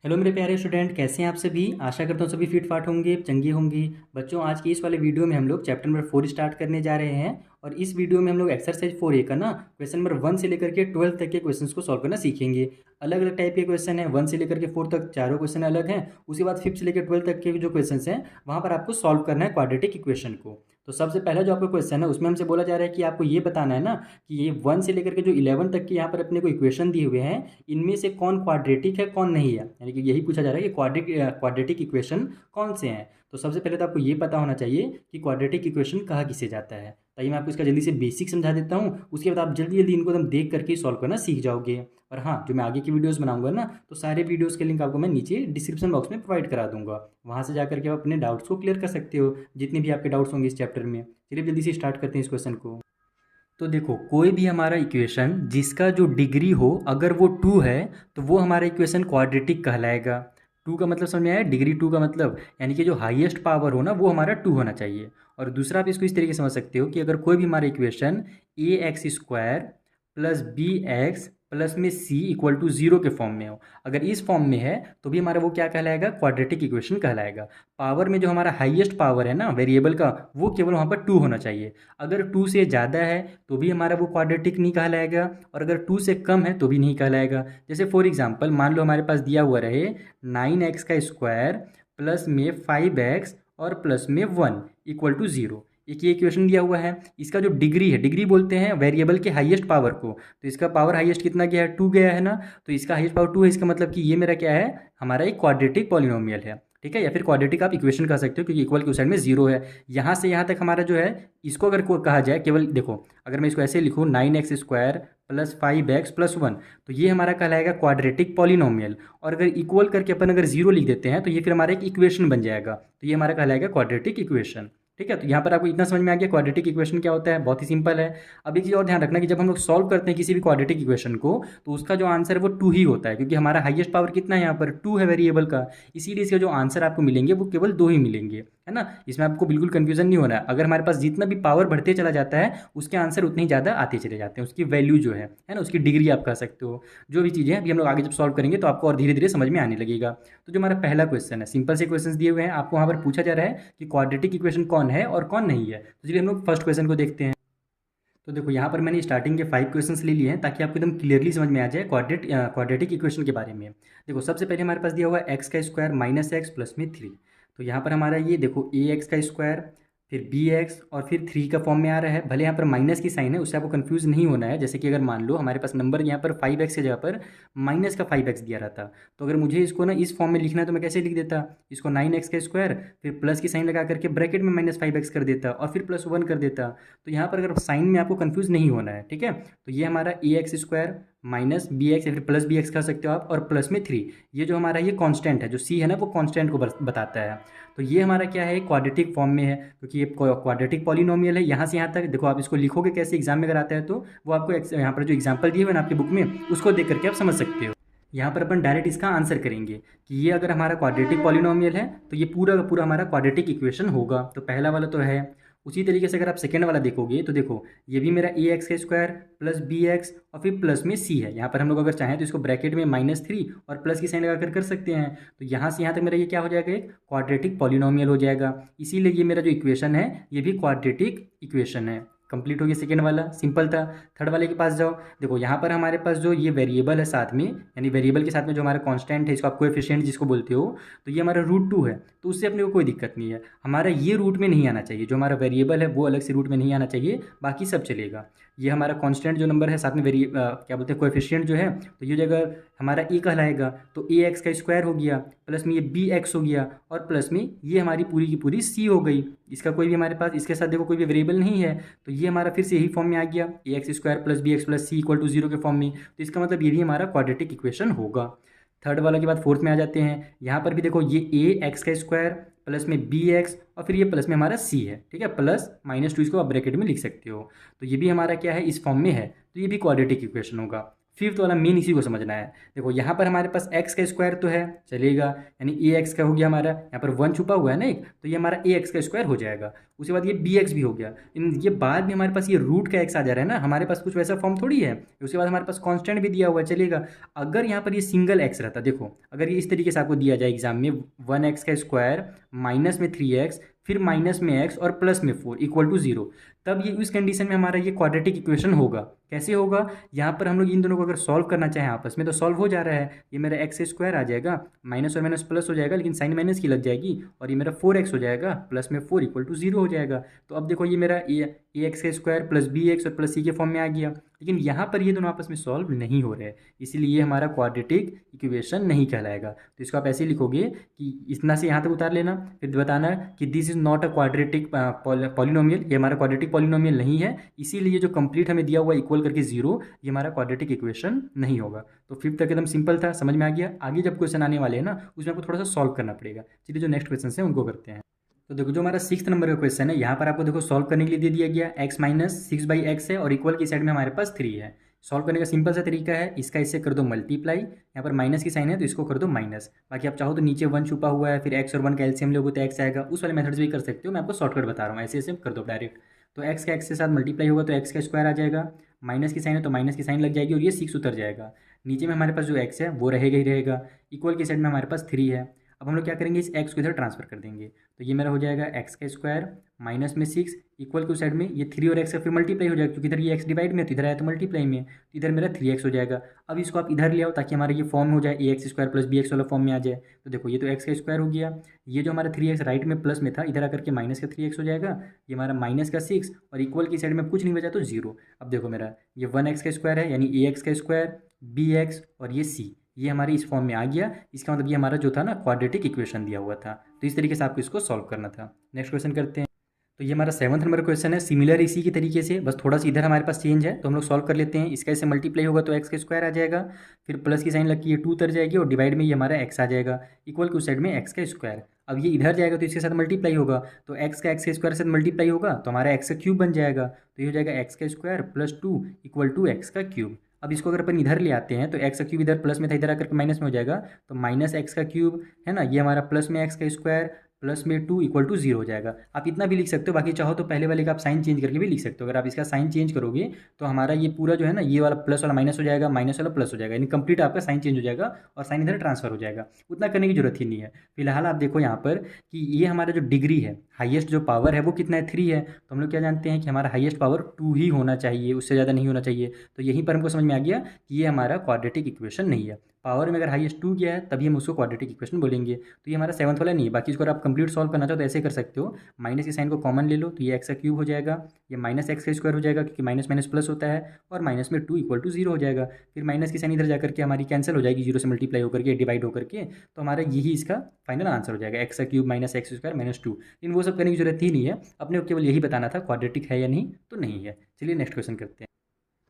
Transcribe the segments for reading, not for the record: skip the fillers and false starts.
Hello मेरे प्यारे student, कैसे हैं आप सभी। आशा करता हूँ सभी फिट फाट होंगे, चंगे होंगे। बच्चों, आज की इस वाले वीडियो में हम लोग चैप्टर नंबर 4 स्टार्ट करने जा रहे हैं। और इस वीडियो में हम लोग एक्सरसाइज 4A का ना क्वेश्चन नंबर 1 से लेकर के 12 तक के क्वेश्चंस को सॉल्व करना सीखेंगे। अलग अलग टाइप के क्वेश्चन है, 1 से लेकर के 4 तक चारों क्वेश्चन अलग हैं। उसके बाद 5 से लेकर 12 तक के जो क्वेश्चन हैं वहाँ पर आपको सॉल्व करना है क्वाड्रेटिक इक्वेशन को। तो सबसे पहला जो आपका क्वेश्चन है उसमें हमसे बोला जा रहा है कि आपको ये बताना है ना कि ये 1 से लेकर के जो 11 तक के यहाँ पर अपने को इक्वेशन दिए हुए हैं, इनमें से कौन क्वाड्रेटिक है कौन नहीं है। यानी कि यही पूछा जा रहा है कि क्वाड्रेटिक इक्वेशन कौन से हैं। तो सबसे पहले तो आपको ये पता होना चाहिए कि क्वाड्रेटिक इक्वेशन कहा किसे जाता है। ताकि मैं आपको इसका जल्दी से बेसिक समझा देता हूँ, उसके बाद आप जल्दी जल्दी इनको एकदम देख करके सॉल्व करना सीख जाओगे। और हाँ, जो मैं आगे की वीडियोस बनाऊंगा ना, तो सारे वीडियोस के लिंक आपको मैं नीचे डिस्क्रिप्शन बॉक्स में प्रोवाइड करा दूंगा। वहाँ से जाकर के आप अपने डाउट्स को क्लियर कर सकते हो, जितने भी आपके डाउट्स होंगे इस चैप्टर में। चलिए जल्दी से स्टार्ट करते हैं इस क्वेश्चन को। तो देखो, कोई भी हमारा इक्वेशन जिसका जो डिग्री हो अगर वो 2 है तो वो हमारा इक्वेशन क्वाड्रेटिक कहलाएगा। 2 का मतलब समझ में आया, डिग्री 2 का मतलब यानी कि जो हाईएस्ट पावर हो ना वो हमारा 2 होना चाहिए। और दूसरा आप इसको इस तरीके से समझ सकते हो कि अगर कोई भी हमारा equation ax² plus bx plus में c इक्वल टू 0 के फॉर्म में हो, अगर इस फॉर्म में है तो भी हमारा वो क्या कहलाएगा, क्वाड्रेटिक इक्वेशन कहलाएगा। पावर में जो हमारा हाईएस्ट पावर है ना वेरिएबल का, वो केवल वहाँ पर 2 होना चाहिए। अगर 2 से ज़्यादा है तो भी हमारा वो क्वाड्रेटिक नहीं कहलाएगा, और अगर 2 से कम है तो भी नहीं कहलाएगा। जैसे फॉर एग्जांपल मान लो हमारे पास दिया हुआ रहे 9x² प्लस में 5x और प्लस में 1 इक्वल टू 0। एक ये इक्वेशन दिया हुआ है, इसका जो डिग्री है, डिग्री बोलते हैं वेरिएबल के हाईएस्ट पावर को। तो इसका पावर हाईएस्ट कितना गया है, 2 गया है ना। तो इसका हाईएस्ट पावर 2 है, इसका मतलब कि ये मेरा क्या है, हमारा एक क्वाड्रेटिक पॉलिनोमियल है। ठीक है, या फिर क्वाड्रेटिक आप इक्वेशन कह सकते हो, क्योंकि इक्वल के उस साइड में 0 है। यहाँ से यहाँ तक हमारा जो है, इसको अगर कहा जाए केवल, देखो अगर मैं इसको ऐसे लिखूँ 9x² प्लस 5x प्लस 1, तो ये हमारा कहलाएगा क्वाड्रेटिक पॉलिनोमियल। और अगर इक्वल करके अपन अगर 0 लिख देते हैं तो ये फिर हमारा एक इक्वेशन बन जाएगा। तो ये हमारा कहलाएगा क्वाड्रेटिक इक्वेशन। ठीक है, तो यहाँ पर आपको इतना समझ में आ गया क्वाड्रेटिक इक्वेशन क्या होता है, बहुत ही सिंपल है। अब एक चीज़ और ध्यान रखना कि जब हम लोग सॉल्व करते हैं किसी भी क्वाड्रेटिक इक्वेशन को, तो उसका जो आंसर है वो 2 ही होता है, क्योंकि हमारा हाईएस्ट पावर कितना है यहाँ पर, 2 है वेरिएबल का। इसीलिए इसके जो आंसर आपको मिलेंगे वो केवल 2 ही मिलेंगे, है ना। इसमें आपको बिल्कुल कंफ्यूजन नहीं होना है। अगर हमारे पास जितना भी पावर बढ़ते चला जाता है उसके आंसर उतने ही ज़्यादा आते चले जाते हैं, उसकी वैल्यू जो है ना, उसकी डिग्री आप कह सकते हो। जो भी चीज़ें अभी हम लोग आगे जब सॉल्व करेंगे तो आपको और धीरे धीरे समझ में आने लगेगा। तो जो हमारा पहला क्वेश्चन है, सिंपल से क्वेश्चन दिए हुए हैं, आपको वहाँ पर पूछा जा रहा है कि क्वाड्रेटिक इक्वेशन कौन है और कौन नहीं है। तो चलिए हम लोग फर्स्ट क्वेश्चन को देखते हैं। तो देखो यहाँ पर मैंने स्टार्टिंग के 5 क्वेश्चंस ले लिए हैं ताकि आपको एकदम क्लियरली समझ में आ जाए क्वाड्रेटिक इक्वेशन के बारे में। देखो सबसे पहले हमारे पास दिया हुआ है x² माइनस एक्स प्लस में 3। तो यहाँ पर हमारा ये देखो ax², फिर bx और फिर 3 का फॉर्म में आ रहा है। भले यहाँ पर माइनस की साइन है, उससे आपको कंफ्यूज नहीं होना है। जैसे कि अगर मान लो हमारे पास नंबर यहाँ पर 5x की जगह पर माइनस का 5x दिया रहता, तो अगर मुझे इसको ना इस फॉर्म में लिखना है तो मैं कैसे लिख देता, इसको 9x² फिर प्लस की साइन लगा करके ब्रैकेट में -5x कर देता और फिर +1 कर देता। तो यहाँ पर अगर साइन में आपको कंफ्यूज नहीं होना है, ठीक है। तो ये हमारा ax² माइनस bx या फिर प्लस bx कह सकते हो आप, और प्लस में 3। ये जो हमारा ये कांस्टेंट है, जो c है ना, वो कांस्टेंट को बताता है। तो ये हमारा क्या है, क्वाड्रेटिक फॉर्म में है, क्योंकि ये क्वाड्रेटिक पॉलिनोमियल है। यहाँ से यहाँ तक देखो, आप इसको लिखोगे कैसे एग्जाम में अगर आता है तो वो आपको यहाँ पर जो एग्जाम्पल दिए हुए ना आपकी बुक में, उसको देख करके आप समझ सकते हो। यहाँ पर अपन डायरेक्ट इसका आंसर करेंगे कि ये अगर हमारा क्वाड्रेटिक पॉलिनोमियल है तो ये पूरा का पूरा हमारा क्वाड्रेटिक इक्वेशन होगा। तो पहला वाला तो है। उसी तरीके से अगर आप सेकेंड वाला देखोगे तो देखो ये भी मेरा ax² प्लस bx और फिर प्लस में c है। यहाँ पर हम लोग अगर चाहें तो इसको ब्रैकेट में -3 और प्लस की साइन लगा कर सकते हैं। तो यहाँ से यहाँ तक मेरा ये क्या हो जाएगा, एक क्वाड्रेटिक पॉलिनोमियल हो जाएगा। इसीलिए ये मेरा जो इक्वेशन है ये भी क्वाड्रेटिक इक्वेशन है। कंप्लीट हो गया सेकेंड वाला, सिंपल था। थर्ड वाले के पास जाओ, देखो यहाँ पर हमारे पास जो ये वेरिएबल है साथ में, यानी वेरिएबल के साथ में जो हमारा कांस्टेंट है, इसको आप कोएफिशिएंट जिसको बोलते हो, तो ये हमारा √2 है। तो उससे अपने को कोई दिक्कत नहीं है, हमारा ये रूट में नहीं आना चाहिए। जो हमारा वेरिएबल है वो अलग से रूट में नहीं आना चाहिए, बाकी सब चलेगा। ये हमारा कांस्टेंट जो नंबर है साथ में क्या बोलते हैं कोएफिशिएंट जो है, तो ये जगह हमारा ए कहलाएगा। तो ax² हो गया, प्लस में ये bx हो गया, और प्लस में ये हमारी पूरी की पूरी c हो गई। इसका कोई भी हमारे पास इसके साथ देखो कोई भी वेरिएबल नहीं है, तो ये हमारा फिर से यही फॉर्म में आ गया, ax² plus bx plus c equal to 0 के फॉर्म में। तो इसका मतलब ये भी हमारा क्वाड्रेटिक इक्वेशन होगा। थर्ड वाला के बाद फोर्थ में आ जाते हैं। यहाँ पर भी देखो ये ax² प्लस में bx और फिर ये प्लस में हमारा c है, ठीक है, प्लस -2 इसको आप ब्रैकेट में लिख सकते हो। तो ये भी हमारा क्या है, इस फॉर्म में है, तो ये भी क्वाड्रेटिक इक्वेशन होगा। फिफ्थ वाला मेन इसी को समझना है। देखो यहाँ पर हमारे पास एक्स का स्क्वायर तो है, चलेगा, यानी ए एक्स का हो गया हमारा, यहाँ पर वन छुपा हुआ है ना एक, तो ये हमारा ए एक्स का स्क्वायर हो जाएगा। उसके बाद ये बी एक्स भी हो गया। ये बाद में हमारे पास ये रूट का एक्स आ जा रहा है ना, हमारे पास कुछ वैसा फॉर्म थोड़ी है। उसके बाद हमारे पास कांस्टेंट भी दिया हुआ है, चलेगा। अगर यहाँ पर ये सिंगल एक्स रहता, देखो अगर ये इस तरीके से आपको दिया जाए एग्जाम में, वन एक्स का स्क्वायर माइनस में थ्री एक्स फिर माइनस में एक्स और प्लस में फोर इक्वल टू जीरो, तब ये इस कंडीशन में हमारा ये क्वाड्रेटिक इक्वेशन होगा। कैसे होगा, यहाँ पर हम लोग इन दोनों को अगर सॉल्व करना चाहें आपस में तो सॉल्व हो जा रहा है। ये मेरा एक्स स्क्वायर आ जाएगा, माइनस और माइनस प्लस हो जाएगा, लेकिन साइन माइनस की लग जाएगी, और ये मेरा फोर एक्स हो जाएगा प्लस में फोर इक्वल टू जीरो हो जाएगा। तो अब देखो ये मेरा ए एक्स का स्क्वायर प्लस बी एक्स और प्लस सी के फॉर्म में आ गया। लेकिन यहाँ पर ये दोनों आपस में सॉल्व नहीं हो रहे हैं, इसीलिए ये हमारा क्वाड्रेटिक इक्वेशन नहीं कहलाएगा। तो इसको आप ऐसे लिखोगे कि इतना से यहाँ तक उतार लेना, फिर बताना कि this is not a quadratic polynomial, ये हमारा क्वाड्रेटिक पॉलिनोमियल नहीं है, इसीलिए जो कंप्लीट हमें दिया हुआ इक्वल करके जीरो, ये हमारा क्वाड्रेटिक इक्वेशन नहीं होगा। तो फिफ्थ तक एकदम सिंपल था, समझ में आ गया। आगे जब क्वेश्चन आने वाले हैं ना, उसमें आपको थोड़ा सा सॉल्व करना पड़ेगा। चलिए जो नेक्स्ट क्वेश्चन है उनको करते हैं। तो देखो जो हमारा सिक्स नंबर का क्वेश्चन है, यहाँ पर आपको देखो सॉल्व करने के लिए दे दिया गया x minus six by x है, और इक्वल की साइड में हमारे पास थ्री है। सॉल्व करने का सिंपल सा तरीका है, इसका इससे कर दो मल्टीप्लाई, यहाँ पर माइनस की साइन है तो इसको कर दो माइनस। बाकी आप चाहो तो नीचे वन छुपा हुआ है, फिर एक्स और वन का एलसीएम लोगे तो एक्स आएगा, उस वाले मेथड से भी कर सकते हो, मैं आपको शॉर्टकट बता रहा हूँ, ऐसे ऐसे कर दो डायरेक्ट। तो एक्स का एक्स के साथ मल्टीप्लाई होगा तो एक्स का स्क्वायर आ जाएगा, माइनस की साइन है तो माइनस की साइन लग जाएगी और ये सिक्स उतर जाएगा। नीचे में हमारे पास जो एक्स है वो रहेगा ही रहेगा, इक्वल की साइड में हमारे पास थ्री है। अब हम लोग क्या करेंगे, इस एक्स को इधर ट्रांसफर कर देंगे, तो ये मेरा हो जाएगा एक्स का स्क्वायर माइनस में सिक्स, इक्वल की साइड में ये थ्री और एक्स का फिर मल्टीप्लाई हो जाएगा, क्योंकि इधर ये एक्स डिवाइड में है तो इधर आया तो मल्टीप्लाई में, तो इधर मेरा थ्री एक्स हो जाएगा। अब इसको आप इधर ले आओ ताकि हमारा ये फॉर्म हो जाए a x square plus b x वाला फॉर्म में आ जाए। तो देखो ये तो एक्स का स्क्वायर हो गया, ये जो हमारा थ्री एक्स राइट में प्लस में था इधर आकर के माइनस का थ्री एक्स हो जाएगा, ये हमारा माइनस का सिक्स, और इक्वल की साइड में कुछ नहीं बचा तो जीरो। अब देखो मेरा ये वन एक्स का स्क्वायर है, यानी ए एक्स का स्क्वायर बी एक्स और ये सी, ये हमारे इस फॉर्म में आ गया। इसका मतलब ये हमारा जो था ना क्वाड्रेटिक इक्वेशन दिया हुआ था। तो इस तरीके से आपको इसको सॉल्व करना था। नेक्स्ट क्वेश्चन करते हैं। तो ये हमारा सेवंथ नंबर क्वेश्चन है, सिमिलर इसी की तरीके से, बस थोड़ा सा इधर हमारे पास चेंज है, तो हम लोग सॉल्व कर लेते हैं। इसका इससे मल्टीप्लाई होगा तो एक्स का स्क्वायर आ जाएगा, फिर प्लस की साइन लग के ये टू उतर जाएगी, और डिवाइड में ये हमारा एक्स आ जाएगा, इक्वल की उस साइड में एक्स का स्क्वायर। अब ये इधर जाएगा तो इसके साथ मल्टीप्लाई होगा, तो एक्स का स्क्वायर से मल्टीप्लाई होगा तो हमारा एक्स का क्यूब बन जाएगा, तो ये हो जाएगा एक्स का square plus two equal to x का क्यूब। अब इसको अगर अपन इधर ले आते हैं तो एक्स का क्यूब इधर प्लस में था, इधर आकर के माइनस में हो जाएगा, तो माइनस एक्स का क्यूब है ना, ये हमारा प्लस में एक्स का स्क्वायर प्लस में टू इक्वल टू जीरो हो जाएगा। आप इतना भी लिख सकते हो, बाकी चाहो तो पहले वाले का आप साइन चेंज करके भी लिख सकते हो। अगर आप इसका साइन चेंज करोगे तो हमारा ये पूरा जो है ना, ये वाला प्लस वाला माइनस हो जाएगा, माइनस वाला प्लस हो जाएगा, यानी कंप्लीट आपका साइन चेंज हो जाएगा और साइन इधर ट्रांसफर हो जाएगा। उतना करने की जरूरत ही नहीं है। फिलहाल आप देखो यहाँ पर कि ये हमारा जो डिग्री है, हाईएस्ट जो पावर है वो कितना है, थ्री है। तो हम लोग क्या जानते हैं कि हमारा हाईएस्ट पावर टू ही होना चाहिए, उससे ज़्यादा नहीं होना चाहिए। तो यहीं पर हमको समझ में आ गया कि ये हमारा क्वाड्रेटिक इक्वेशन नहीं है। पावर में अगर हाईएस्ट टू गया है तभी हम उसको क्वाड्रेटिक इक्वेशन बोलेंगे। तो ये हमारा सेवंथ वाला नहीं है। बाकी इसको अगर आप कंप्लीट सॉल्व करना चाहो तो ऐसे कर सकते हो, माइनस की साइन को कॉमन ले लो तो ये एक्स का क्यूब हो जाएगा, ये माइनस एक्स का स्क्वायर हो जाएगा क्योंकि माइनस माइनस प्लस होता है, और माइनस में टू इक्वल टू जीरो हो जाएगा। फिर माइनस की साइन इधर जाकर के हमारी कैंसिल हो जाएगी, जीरो से मल्टीप्लाई होकर के डिवाइड होकर के, तो हमारा यही इसका फाइनल आंसर हो जाएगा, एक्स का cube minus x square minus two. इन वो सब करने की जरूरत ही नहीं है, अपने को केवल यही बताना था क्वाड्रेटिक है या नहीं, तो नहीं है। चलिए नेक्स्ट क्वेश्चन करते हैं।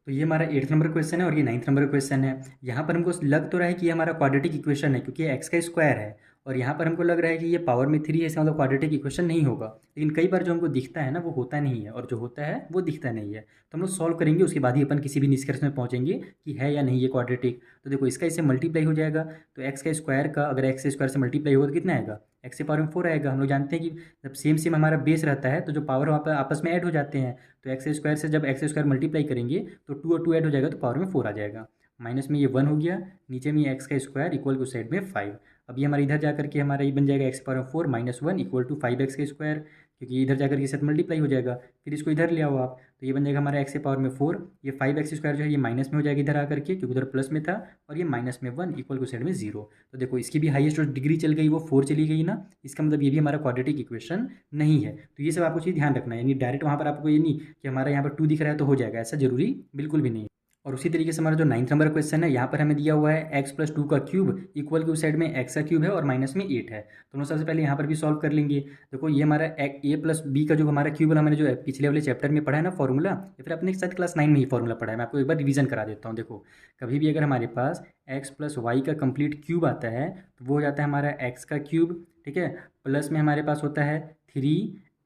तो ये हमारा एट्थ नंबर क्वेश्चन है और ये नाइन्थ नंबर क्वेश्चन है। यहाँ पर हमको लग तो रहा है कि ये हमारा क्वाड्रेटिक इक्वेशन है क्योंकि ये एक्स का स्क्वायर है, और यहाँ पर हमको लग रहा है कि ये पावर में थ्री है, इसका मतलब क्वाड्रेटिक इक्वेशन नहीं होगा। लेकिन कई बार जो हमको दिखता है ना वो होता नहीं है, और जो होता है वो दिखता नहीं है। तो हम लोग सॉल्व करेंगे, उसके बाद ही अपन किसी भी निष्कर्ष में पहुँचेंगे कि है या नहीं ये क्वाड्रेटिक। तो देखो इसका इससे मल्टीप्लाई हो जाएगा, तो एक्स का स्क्वायर का अगर एक्स स्क्वायर से मल्टीप्लाई होगा तो कितना आएगा, एक्स के पावर में फोर आएगा। हम लोग जानते हैं कि जब सेम सेम हमारा बेस रहता है तो जो पावर वहाँ पर आपस में ऐड हो जाते हैं, तो एक्स स्क्वायर से जब एक्स स्क्वायर मल्टीप्लाई करेंगे तो टू और टू ऐड हो जाएगा तो पावर में फोर आ जाएगा। माइनस में ये वन हो गया, नीचे में ये एक्स का स्क्वायर इक्वल उस साइड में फाइव। अब ये हमारा इधर जाकर के हमारा ये बन जाएगा एक्स पावर में four minus one equal to five x का स्क्वायर, क्योंकि इधर जाकर के साथ मल्टीप्लाई हो जाएगा। फिर इसको इधर ले आओ आप, तो ये बन जाएगा हमारा एक्स के पावर में फोर, ये फाइव एक्स स्क्वायर जो है ये माइनस में हो जाएगा इधर आकर के क्योंकि उधर प्लस में था, और ये माइनस में वन इक्वल टू साइड में जीरो। तो देखो इसकी भी हाईएस्ट जो डिग्री चल गई वो फोर चली गई ना, इसका मतलब ये भी हमारा क्वाड्रेटिक इक्वेशन नहीं है। तो ये सब आपको चीज़ ध्यान रखना है, यानी डायरेक्ट वहाँ पर आपको ये नहीं कि हमारा यहाँ पर टू दिख रहा है तो हो जाएगा, ऐसा जरूरी बिल्कुल भी नहीं। और उसी तरीके से हमारा जो नाइन्थ नंबर क्वेश्चन है, यहाँ पर हमें दिया हुआ है एक्स प्लस टू का क्यूब इक्वल के उस साइड में एक्स का क्यूब है और माइनस में एट है। तो हम सबसे पहले यहाँ पर भी सॉल्व कर लेंगे। देखो ये हमारा ए प्लस बी का जो हमारा क्यूब है, हमने जो पिछले वाले चैप्टर में पढ़ा है ना फॉर्मूला, या फिर अपने साथ क्लास 9 में ही फॉर्मूला पढ़ा है, मैं आपको एक बार रिवीजन करा देता हूँ। देखो कभी भी अगर हमारे पास एक्स प्लस वाई का कंप्लीट क्यूब आता है तो वो हो जाता है हमारा एक्स का क्यूब, ठीक है, प्लस में हमारे पास होता है थ्री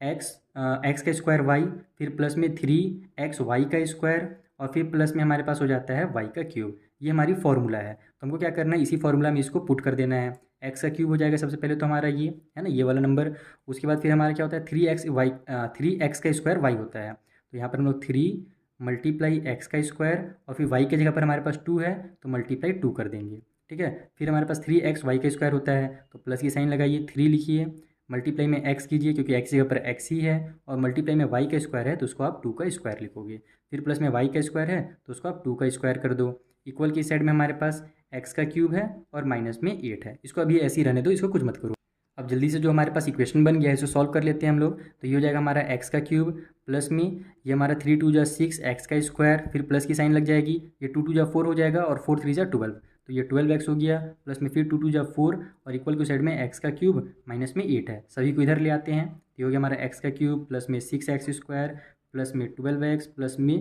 एक्स का स्क्वायर वाई, फिर प्लस में थ्री एक्स वाई का स्क्वायर, और फिर प्लस में हमारे पास हो जाता है वाई का क्यूब। ये हमारी फॉर्मूला है। तो हमको क्या करना है, इसी फॉर्मूला में इसको पुट कर देना है। एक्स का क्यूब हो जाएगा सबसे पहले तो हमारा ये है ना, ये वाला नंबर। उसके बाद फिर हमारा क्या होता है, 3x का स्क्वायर वाई होता है। तो यहाँ पर हम लोग 3 मल्टीप्लाई एक्स का स्क्वायर और फिर वाई की जगह पर हमारे पास 2 है तो मल्टीप्लाई 2 कर देंगे। ठीक है, फिर हमारे पास 3x वाई का स्क्वायर होता है तो प्लस की साइन लगाइए, 3 लिखिए, मल्टीप्लाई में x कीजिए क्योंकि x की जगह पर x ही है, और मल्टीप्लाई में y का स्क्वायर है तो उसको आप 2 का स्क्वायर लिखोगे। फिर प्लस में y का स्क्वायर है तो उसको आप 2 का स्क्वायर कर दो। इक्वल की साइड में हमारे पास x का क्यूब है और माइनस में 8 है। इसको अभी ऐसे ही रहने दो, इसको कुछ मत करो। अब जल्दी से जो हमारे पास इक्वेशन बन गया है इसको सॉल्व कर लेते हैं हम लोग। तो ये हो जाएगा हमारा x का क्यूब प्लस में ये हमारा 3 2 जा 6 एक्स का स्क्वायर, फिर प्लस की साइन लग जाएगी, ये 2 2 जा 4 हो जाएगा और 4 3 जा 12, तो ये 12x हो गया, प्लस में फिर 2 2 जा 4 और इक्वल की साइड में x का क्यूब माइनस में 8 है। सभी को इधर ले आते हैं, तो ये हो गया हमारा x का क्यूब प्लस में 6x स्क्वायर प्लस में 12x प्लस में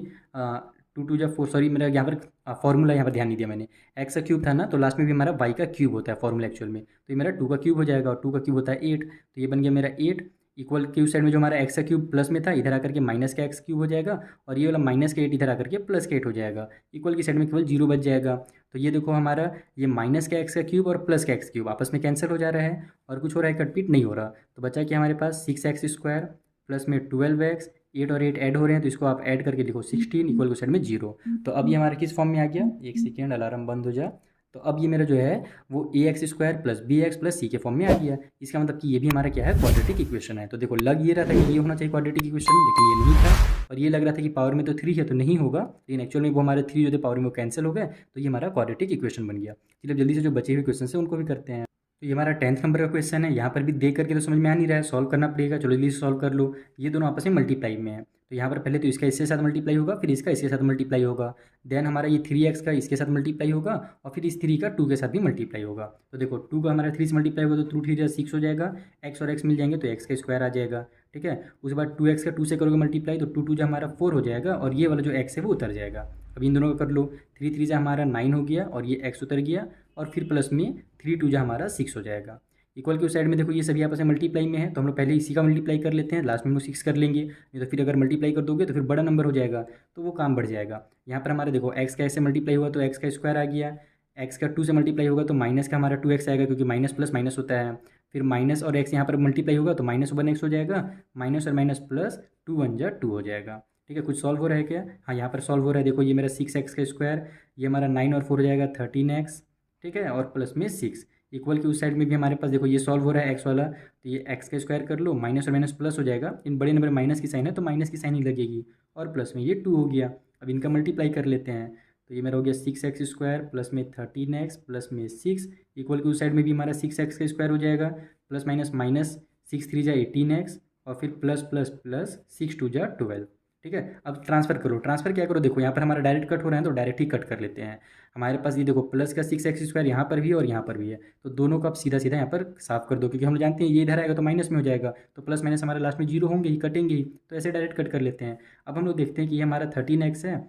2 2 जा 4, सॉरी मेरा यहाँ पर फॉर्मूला यहाँ पर ध्यान नहीं दिया मैंने, x का क्यूब था ना तो लास्ट में भी हमारा y का क्यूब होता है फॉर्मूला एक्चुअल में, तो ये मेरा 2 का क्यूब हो जाएगा और 2 का क्यूब होता है 8, तो ये बन गया मेरा 8। इक्वल क्यू साइड में जो हमारा x का क्यूब प्लस में था इधर आकर के माइनस का x क्यूब हो जाएगा और ये वाला माइनस का 8 इधर आकर के प्लस का 8 हो जाएगा। इक्वल की साइड में केवल 0 बच जाएगा। तो ये देखो हमारा ये माइनस का x का क्यूब और प्लस का x क्यूब आपस में कैंसिल हो जा रहा है और कुछ हो रहा है, कटपीट नहीं हो रहा। तो बचा कि हमारे पास 6x स्क्वायर प्लस में 12x, 8 और 8 ऐड हो रहे हैं तो इसको आप ऐड करके लिखो 16, इक्वल की साइड में 0। तो अब ये हमारा किस फॉर्म में आ गया, एक सेकेंड अलार्म बंद हो जा। तो अब ये मेरा जो है वो ax square plus bx plus c के फॉर्म में आ गया। इसका मतलब कि ये भी हमारा क्या है, क्वाड्रेटिक इक्वेशन है। तो देखो लग ये रहा था कि ये होना चाहिए क्वाड्रेटिक इक्वेशन, लेकिन ये नहीं था, और ये लग रहा था कि पावर में तो 3 है तो नहीं होगा, लेकिन एक्चुअल में वो हमारे 3 जो थे पावर में वो कैंसिल हो गए, तो ये हमारा क्वाड्रेटिक इक्वेशन बन गया। चलिए जल्दी से जो बचे हुए क्वेश्चन है उनको भी करते हैं। तो ये हमारा 10th नंबर का क्वेश्चन है, यहाँ पर भी देख करके तो समझ में आ नहीं रहा है, सॉल्व करना पड़ेगा। चलो जल्दी से सॉल्व कर लो। ये दोनों आपस में मल्टीप्लाई में है, तो यहाँ पर पहले तो इसका इसके साथ मल्टीप्लाई होगा, फिर इसका इसके साथ मल्टीप्लाई होगा, देन हमारा ये 3x का इसके साथ मल्टीप्लाई होगा और फिर इस 3 का 2 के साथ भी मल्टीप्लाई होगा। तो देखो 2 का हमारा 3 से मल्टीप्लाई होगा तो 2 3 6 हो जाएगा, x और x मिल जाएंगे तो x का स्क्वायर आ जाएगा। ठीक है, उसके बाद 2x का 2 से करोगे मल्टीप्लाई तो 2 2 जो हमारा 4 हो जाएगा और ये वाला जो x है वो उतर जाएगा। अब इन दोनों का कर लो, 3 3 हमारा 9 हो गया और ये x उतर गया और फिर प्लस में 3 2 हमारा 6 हो जाएगा। इक्वल की उस साइड में देखो ये सभी आपस में मल्टीप्लाई में है तो हम लोग पहले इसी का मल्टीप्लाई कर लेते हैं, लास्ट में हम लोग 6 कर लेंगे, नहीं तो फिर अगर मल्टीप्लाई कर दोगे तो फिर बड़ा नंबर हो जाएगा तो वो काम बढ़ जाएगा। यहाँ पर हमारे देखो x का ऐसे मल्टीप्लाई हुआ तो x का स्क्वायर आ गया, x का 2 से मल्टीप्लाई होगा तो माइनस का हमारा 2x आएगा क्योंकि माइनस प्लस माइनस होता है, फिर माइनस और x यहाँ पर मल्टीप्लाई होगा तो माइनस 1x हो जाएगा, माइनस और माइनस प्लस 2 1 जा 2 हो जाएगा। ठीक है, कुछ सॉल्व हो रहा है क्या, हाँ यहाँ पर सॉल्व हो रहा है। देखो ये मेरा 6x का स्क्वायर, ये हमारा 9 और 4 हो जाएगा 13x, ठीक है, और प्लस में 6। इक्वल की उस साइड में भी हमारे पास देखो ये सॉल्व हो रहा है x वाला, तो ये x का स्क्वायर कर लो, माइनस और माइनस प्लस हो जाएगा, इन बड़े नंबर माइनस की साइन है तो माइनस की साइन ही लगेगी, और प्लस में ये 2 हो गया। अब इनका मल्टीप्लाई कर लेते हैं, तो ये मेरा हो गया 6x स्क्वायर प्लस में 13x प्लस में 6, इक्वल की उस साइड में भी हमारा 6x का स्क्वायर हो जाएगा, प्लस माइनस माइनस 6 3 जा 18x और फिर प्लस प्लस प्लस 6 2 जा 12। ठीक है, अब ट्रांसफर करो, ट्रांसफर क्या करो, देखो यहाँ पर हमारा डायरेक्ट कट हो रहा है तो डायरेक्ट ही कट कर लेते हैं। हमारे पास ये देखो प्लस का 6x स्क्वायर यहाँ पर भी है और यहाँ पर भी है, तो दोनों को आप सीधा सीधा यहाँ पर साफ कर दो, क्योंकि हम जानते हैं ये इधर आएगा तो माइनस में हो जाएगा, तो प्लस माइनस हमारे लास्ट में 0 होंगे ही, कटेंगे ही, तो ऐसे डायरेक्ट कट कर लेते हैं। अब हम लोग देखते हैं कि ये हमारा 13x है,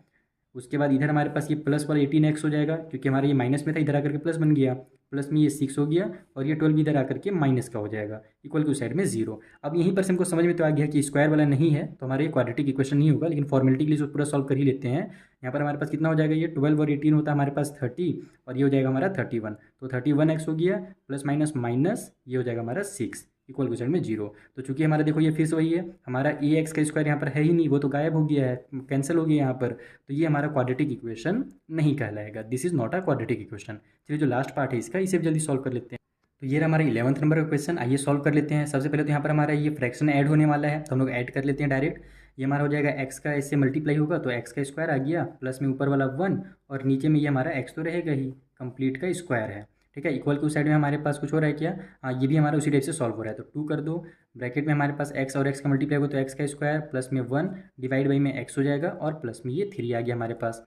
उसके बाद इधर हमारे पास ये प्लस वाला 18x हो जाएगा क्योंकि हमारा ये माइनस में था, इधर आकर के प्लस बन गया, प्लस में ये 6 हो गया और ये 12 इधर आकर के माइनस का हो जाएगा, इक्वल की साइड में 0। अब यहीं पर से हमको समझ में तो आ गया कि स्क्वायर वाला नहीं है तो हमारे क्वाड्रेटिक इक्वेशन नहीं होगा, लेकिन फॉर्मेलिटी के लिए पूरा सॉल्व कर ही लेते हैं। यहाँ पर हमारे पास कितना हो जाएगा, ये 12 और 18 होता है हमारे पास 30 और ये हो जाएगा हमारा 31, तो 31x हो गया, प्लस माइनस माइनस ये हो जाएगा हमारा 6, इक्वल की साइड में 0। तो चूंकि हमारा देखो ये फिर से वही है, हमारा ax का स्क्वायर यहाँ पर है ही नहीं, वो तो गायब हो गया है, कैंसिल हो गया यहाँ पर, तो ये हमारा क्वाड्रेटिक इक्वेशन नहीं कहलाएगा, this is not a quadratic equation. चलिए जो लास्ट पार्ट है इसका, इसे जल्दी सॉल्व कर लेते हैं। तो ये रहा हमारा 11th नंबर का क्वेश्चन, आइए सॉल्व कर लेते हैं। सबसे पहले तो यहाँ पर हमारा ये फ्रैक्शन ऐड होने वाला है तो हम लोग ऐड कर लेते हैं डायरेक्ट। ये हमारा हो जाएगा x का ऐसे मल्टीप्लाई होगा तो x का स्क्वायर आ गया, प्लस में ऊपर वाला 1 और नीचे में ये हमारा x तो रहेगा ही, कंप्लीट का स्क्वायर है। ठीक है, इक्वल की उस साइड में हमारे पास कुछ हो रहा है क्या, हाँ ये भी हमारा उसी टाइप से सॉल्व हो रहा है, तो 2 कर दो, ब्रैकेट में हमारे पास x और x का मल्टीप्लाई होगा तो x का स्क्वायर प्लस में 1 डिवाइड बाई में x हो जाएगा और प्लस में ये 3 आ गया हमारे पास।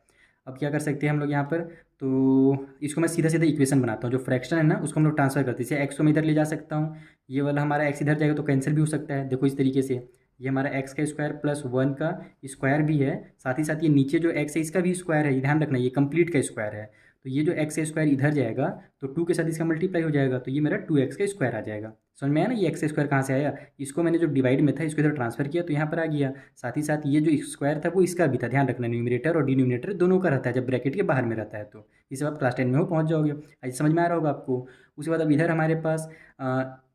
अब क्या कर सकते हैं हम लोग यहाँ पर, तो इसको मैं सीधा सीधा इक्वेशन बनाता हूँ, जो फ्रैक्शन है ना उसको हम लोग ट्रांसफर करते हैं, जैसे x को मैं इधर ले जा सकता हूँ, ये वाला हमारा x इधर जाएगा तो कैंसिल भी हो सकता है, देखो इस तरीके से, ये हमारा x का स्क्वायर प्लस 1 का स्क्वायर भी है, साथ ही साथ ये नीचे जो x है इसका भी स्क्वायर है, ध्यान रखना ये कंप्लीट का स्क्वायर है, तो ये जो एक्स का स्क्वायर इधर जाएगा तो 2 के साथ इसका मल्टीप्लाई हो जाएगा, तो ये मेरा 2x का स्क्वायर आ जाएगा। समझ में आया ना, ये एक्स स्क्वायर कहाँ से आया, इसको मैंने जो डिवाइड में था इसको इधर ट्रांसफर किया तो यहाँ पर आ गया। साथ ही साथ ये जो स्क्वायर था वो इसका भी था, ध्यान रखना न्यूमरेटर और डिनोमिनेटर दोनों का रहता है जब ब्रैकेट के बाहर में रहता है। तो इस आप क्लास 10 में हो पहुँच जाओगे, आज समझ में आ रहा होगा आपको। उसके बाद अब इधर हमारे पास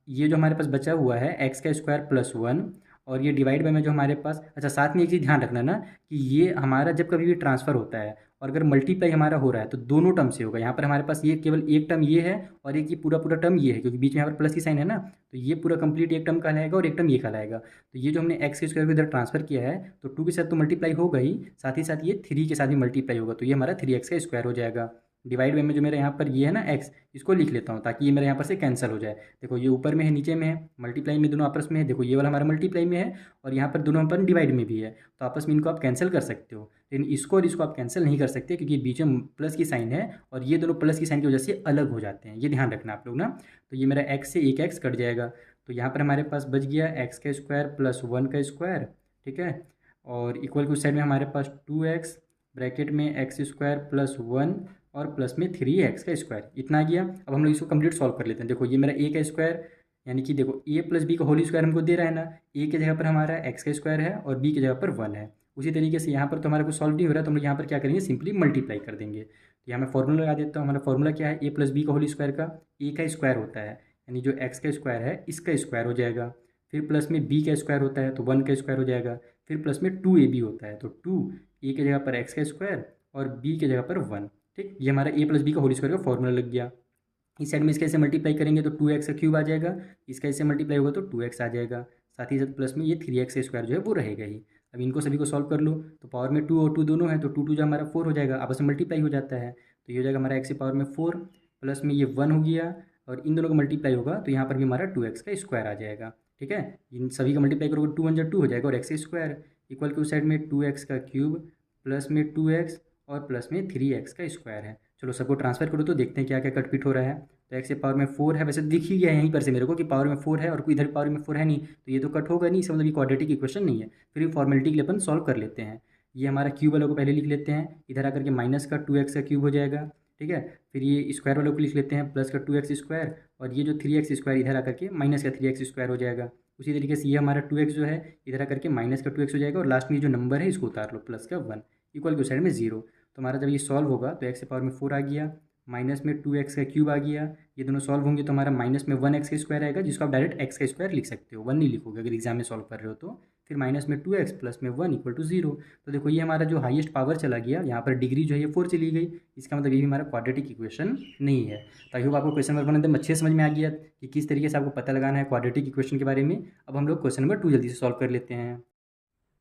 ये जो हमारे पास बचा हुआ है एक्स का स्क्वायर प्लस 1 और ये डिवाइड बाय में जो हमारे पास, अच्छा साथ में एक चीज़ ध्यान रखना ना कि ये हमारा जब कभी भी ट्रांसफ़र होता है और अगर मल्टीप्लाई हमारा हो रहा है तो दोनों टर्म से होगा। यहाँ पर हमारे पास ये केवल एक टर्म ये है और एक ये पूरा पूरा टर्म ये है, क्योंकि बीच में यहाँ पर प्लस की साइन है ना, तो ये पूरा कंप्लीट एक टर्म कहलाएगा और एक टर्म ये कहलाएगा। तो ये जो हमने एक्स के स्क्वायर को इधर ट्रांसफर किया है तो 2 के साथ तो मल्टीप्लाई होगा ही, साथ ही साथ ये 3 के साथ भी मल्टीप्लाई होगा, तो ये हमारा 3x का स्क्वायर हो जाएगा। डिवाइड बाय में जो मेरा यहाँ पर ये है ना x, इसको लिख लेता हूँ ताकि ये मेरे यहाँ पर से कैंसिल हो जाए। देखो ये ऊपर में है नीचे में है, मल्टीप्लाई में दोनों आपस में है, देखो ये वाला हमारा मल्टीप्लाई में है और यहाँ पर दोनों अपन डिवाइड में भी है, तो आपस में इनको आप कैंसिल कर सकते हो। लेकिन इसको और इसको आप कैंसिल नहीं कर सकते क्योंकि बीच में प्लस की साइन है और ये दोनों प्लस की साइन की वजह से अलग हो जाते हैं, ये ध्यान रखना आप लोग ना। तो ये मेरा x से एक x कट जाएगा, तो यहाँ पर हमारे पास बच गया x का स्क्वायर प्लस 1 का स्क्वायर, ठीक है, और इक्वल के उस साइड में हमारे पास 2x ब्रैकेट में एक्स स्क्वायर प्लस 1 और प्लस में 3x का स्क्वायर, इतना आ गया। अब हम लोग इसको कंप्लीट सॉल्व कर लेते हैं। देखो ये मेरा a का स्क्वायर यानी कि देखो a प्लस बी का होल स्क्वायर हमको दे रहा है ना, a की जगह पर हमारा x का स्क्वायर है और b की जगह पर 1 है। उसी तरीके से यहाँ पर तो हमारा कुछ सॉल्व नहीं हो रहा, तो हम लोग यहाँ पर क्या करेंगे, सिंपली मल्टीप्लाई कर देंगे। तो यहाँ मैं फॉर्मूला लगा देता हूँ। हमारा फॉर्मूला क्या है, a प्लस बी का होल स्क्वायर का a का स्क्वायर होता है, यानी जो x का स्क्वायर है इसका स्क्वायर हो जाएगा, फिर प्लस में b का स्क्वायर होता है तो 1 का स्क्वायर हो जाएगा, फिर प्लस में 2ab होता है तो 2a की जगह पर x का स्क्वायर और b की जगह पर 1। ठीक, ये हमारा a प्लस बी का होल स्क्वायर का फॉर्मूला लग गया। इस साइड में इसका ऐसे मल्टीप्लाई करेंगे तो 2x का क्यूब आ जाएगा, इसका ऐसे मल्टीप्लाई होगा तो 2x आ जाएगा, साथ ही साथ प्लस में ये 3x का स्क्वायर जो है वो रहेगा ही। अब इनको सभी को सॉल्व कर लो तो पावर में 2 और 2 दोनों है तो 2 2 जो हमारा 4 हो जाएगा, आपस में मल्टीप्लाई हो जाता है, तो ये हो जाएगा हमारा x की पावर में 4 प्लस में ये 1 हो गया और इन दोनों का मल्टीप्लाई होगा तो यहाँ पर भी हमारा 2x का स्क्वायर आ जाएगा। ठीक है, इन सभी का मल्टीप्लाई करोगे 2 1 जा 2 हो जाएगा और एक्स स्क्वायर इक्वल के उस साइड में 2x का क्यूब प्लस में 2x और प्लस में 3x का स्क्वायर है। चलो सबको ट्रांसफर करो तो देखते हैं क्या क्या कटपिट हो रहा है। तो x के पावर में 4 है, वैसे दिख ही गया यहीं पर से मेरे को कि पावर में 4 है और कोई इधर पावर में 4 है नहीं, तो ये तो कट होगा नहीं, इसका मतलब ये क्वाड्रेटिक इक्वेशन नहीं है। फिर भी फॉर्मेलिटी के लिए अपन सॉल्व कर लेते हैं। ये हमारा क्यूब वालों को पहले लिख लेते हैं, इधर आकर के माइनस का 2x का क्यूब हो जाएगा, ठीक है। फिर ये स्क्वायर वालों को लिख लेते हैं प्लस का 2x स्क्वायर और ये जो 3x स्क्वायर इधर आकर के माइनस का 3x स्क्वायर हो जाएगा। उसी तरीके से ये हमारा 2x जो है इधर आकर के माइनस का 2x हो जाएगा और लास्ट में जो नंबर है इसको उतार लो प्लस का 1 इक्वल के साइड में 0। तो हमारा जब ये सॉल्व होगा तो x की पावर में 4 आ गया, माइनस में 2x का क्यूब आ गया, ये दोनों सॉल्व होंगे तो हमारा माइनस में 1x का स्क्वायर आएगा, जिसको आप डायरेक्ट x का स्क्वायर लिख सकते हो, 1 नहीं लिखोगे अगर एग्जाम में सॉल्व कर रहे हो तो। फिर माइनस में 2x प्लस में 1 इक्वल टू 0। तो देखो ये हमारा जो हाईएस्ट पावर चला गया, यहाँ पर डिग्री जो है ये 4 चली गई, इसका मतलब ये भी हमारा क्वाड्रेटिक इक्वेशन नहीं है। तो आई होप आपको क्वेश्चन नंबर 1 एकदम अच्छे समझ में आ गया कि किस तरीके से आपको पता लगाना है क्वाड्रेटिक इक्वेशन के बारे में। अब हम लोग क्वेश्चन नंबर 2 जल्दी से सॉल्व कर लेते हैं।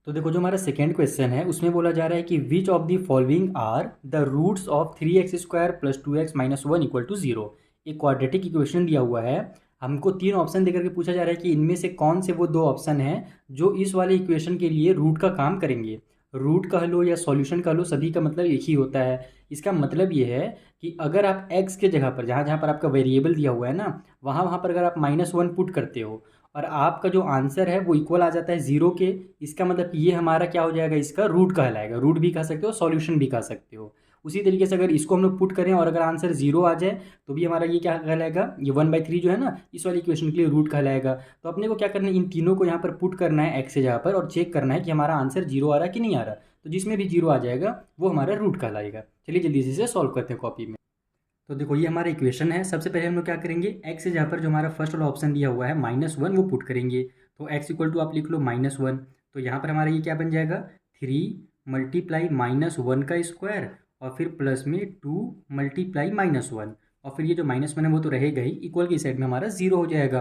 तो देखो जो हमारा सेकेंड क्वेश्चन है उसमें बोला जा रहा है कि which of the following are the roots of 3x square plus 2x minus 1 equal to 0। एक क्वाड्रेटिक इक्वेशन दिया हुआ है, हमको 3 ऑप्शन देकर के पूछा जा रहा है कि इनमें से कौन से वो 2 ऑप्शन हैं जो इस वाले इक्वेशन के लिए रूट का काम करेंगे। रूट कह लो या सॉल्यूशन कह लो, सभी का मतलब एक ही होता है। इसका मतलब ये है कि अगर आप x के जगह पर जहाँ जहाँ पर आपका वेरिएबल दिया हुआ है ना, वहाँ वहाँ पर अगर आप -1 पुट करते हो और आपका जो आंसर है वो इक्वल आ जाता है 0 के, इसका मतलब ये हमारा क्या हो जाएगा, इसका रूट कहलाएगा। रूट भी कह सकते हो, सॉल्यूशन भी कह सकते हो। उसी तरीके से अगर इसको हम लोग पुट करें और अगर आंसर 0 आ जाए तो भी हमारा ये क्या कहलाएगा, ये 1/3 जो है ना इस वाली इक्वेशन के लिए रूट कहलाएगा। तो अपने को क्या करना है, इन तीनों को यहाँ पर पुट करना है x की जगह पर और चेक करना है कि हमारा आंसर 0 आ रहा है कि नहीं आ रहा। तो जिसमें भी 0 आ जाएगा वो हमारा रूट कहलाएगा। चलिए जल्दी से सॉल्व करते हैं कॉपी में। तो देखो ये हमारा इक्वेशन है। सबसे पहले हम लोग क्या करेंगे, x से जहाँ पर जो हमारा फर्स्ट वाला ऑप्शन दिया हुआ है -1 वो पुट करेंगे। तो x इक्वल टू आप लिख लो -1, तो यहाँ पर हमारा ये क्या बन जाएगा 3 मल्टीप्लाई -1 का स्क्वायर और फिर प्लस में 2 मल्टीप्लाई -1 और फिर ये जो -1 है वो तो रहेगा ही, इक्वल की साइड में हमारा 0 हो जाएगा।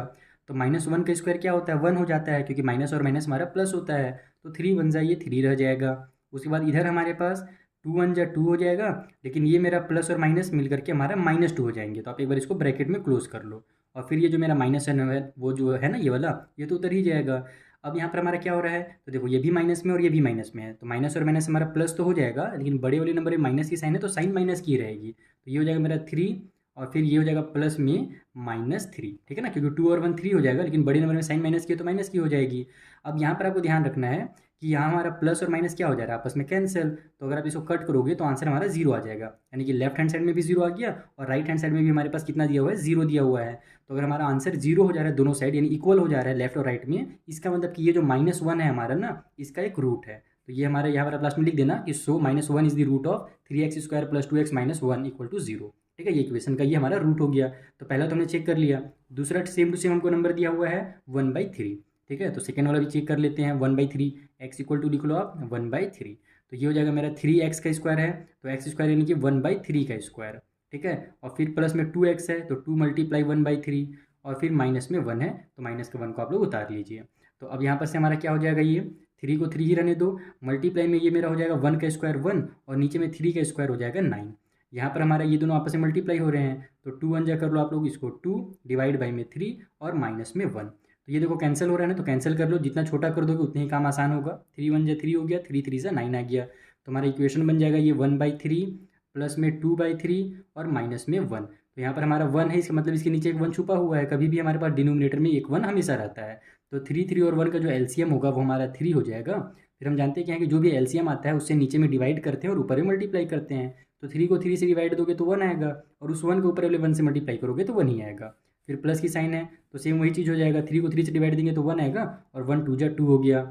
तो -1 का स्क्वायर क्या होता है, 1 हो जाता है, क्योंकि माइनस और माइनस हमारा प्लस होता है, तो 3 बन जाए, ये 3 रह जाएगा। उसके बाद इधर हमारे पास 2 1 जा 2 हो जाएगा, लेकिन ये मेरा प्लस और माइनस मिल करके हमारा -2 हो जाएंगे। तो आप एक बार इसको ब्रैकेट में क्लोज कर लो और फिर ये जो मेरा माइनस है वो जो है ना ये वाला, ये तो उतर ही जाएगा। अब यहाँ पर हमारा क्या हो रहा है, तो देखो ये भी माइनस में और ये भी माइनस में है, तो माइनस और माइनस हमारा प्लस तो हो जाएगा, लेकिन बड़े वाले नंबर में माइनस की साइन है तो साइन माइनस की रहेगी। तो ये हो जाएगा मेरा 3 और फिर ये हो जाएगा प्लस में -3, ठीक है ना, क्योंकि 2 और 1 3 हो जाएगा, लेकिन बड़े नंबर में साइन माइनस की तो माइनस की हो जाएगी। अब यहाँ पर आपको ध्यान रखना है कि यहाँ हमारा प्लस और माइनस क्या हो जा रहा है, आपस में कैंसिल। तो अगर आप इसको कट करोगे तो आंसर हमारा 0 आ जाएगा, यानी कि लेफ्ट हैंड साइड में भी 0 आ गया और राइट हैंड साइड में भी हमारे पास कितना दिया हुआ है, 0 दिया हुआ है। तो अगर हमारा आंसर 0 हो जा रहा है दोनों साइड, यानी इक्वल हो जा रहा है लेफ्ट और राइट में, इसका मतलब कि ये जो -1 है हमारा ना, इसका एक रूट है। तो ये हमारे यहाँ पर आप लास्ट में लिख देना कि so -1 is the root of 3x² + 2x - 1 = 0। ठीक है, ये इक्वेशन का ये हमारा रूट हो गया। तो पहला तो हमने चेक कर लिया। दूसरा सेम टू सेम हमको नंबर दिया हुआ है 1/3। ठीक है, तो सेकेंड वाला भी चेक कर लेते हैं। 1/3 x = लिख लो आप 1/3। तो ये हो जाएगा मेरा 3x का स्क्वायर है, तो x² यानी कि 1/3 का स्क्वायर। ठीक है, और फिर प्लस में 2x है, तो 2 × 1/3, और फिर माइनस में 1 है, तो माइनस के 1 को आप लोग उतार लीजिए। तो अब यहाँ पर से हमारा क्या हो जाएगा, ये 3 को 3 ही रहने दो, मल्टीप्लाई में ये मेरा हो जाएगा 1 का स्क्वायर 1, और नीचे में 3 का स्क्वायर हो जाएगा 9। यहाँ पर हमारा ये दोनों आपस में मल्टीप्लाई हो रहे हैं, तो 2 1 जा कर लो आप लोग इसको 2 डिवाइड बाई में 3 और माइनस में 1। तो ये देखो कैंसिल हो रहा है ना, तो कैंसिल कर लो, जितना छोटा कर दोगे उतने ही काम आसान होगा। 3 1 जा 3 हो गया, 3 3 से 9 आ गया। तो हमारा इक्वेशन बन जाएगा ये 1/3 प्लस में 2/3 और माइनस में 1। तो यहाँ पर हमारा 1 है, इसका मतलब इसके नीचे एक 1 छुपा हुआ है। कभी भी हमारे पास डिनोमिनेटर में एक 1 हमेशा रहता है। तो 3 3 और 1 का जो एलसीएम होगा वो हमारा 3 हो जाएगा। फिर हम जानते हैं क्या है कि जो भी एलसीएम आता है उससे नीचे में डिवाइड करते हैं और ऊपर में मल्टीप्लाई करते हैं। तो 3 को 3 से डिवाइड दोगे तो 1 आएगा, और उस 1 के ऊपर वाले 1 से मल्टीप्लाई करोगे तो 1 ही आएगा। फिर प्लस की साइन है, तो सेम वही चीज़ हो जाएगा। 3 को 3 से डिवाइड देंगे तो 1 आएगा, और 1 2 जा 2 हो गया।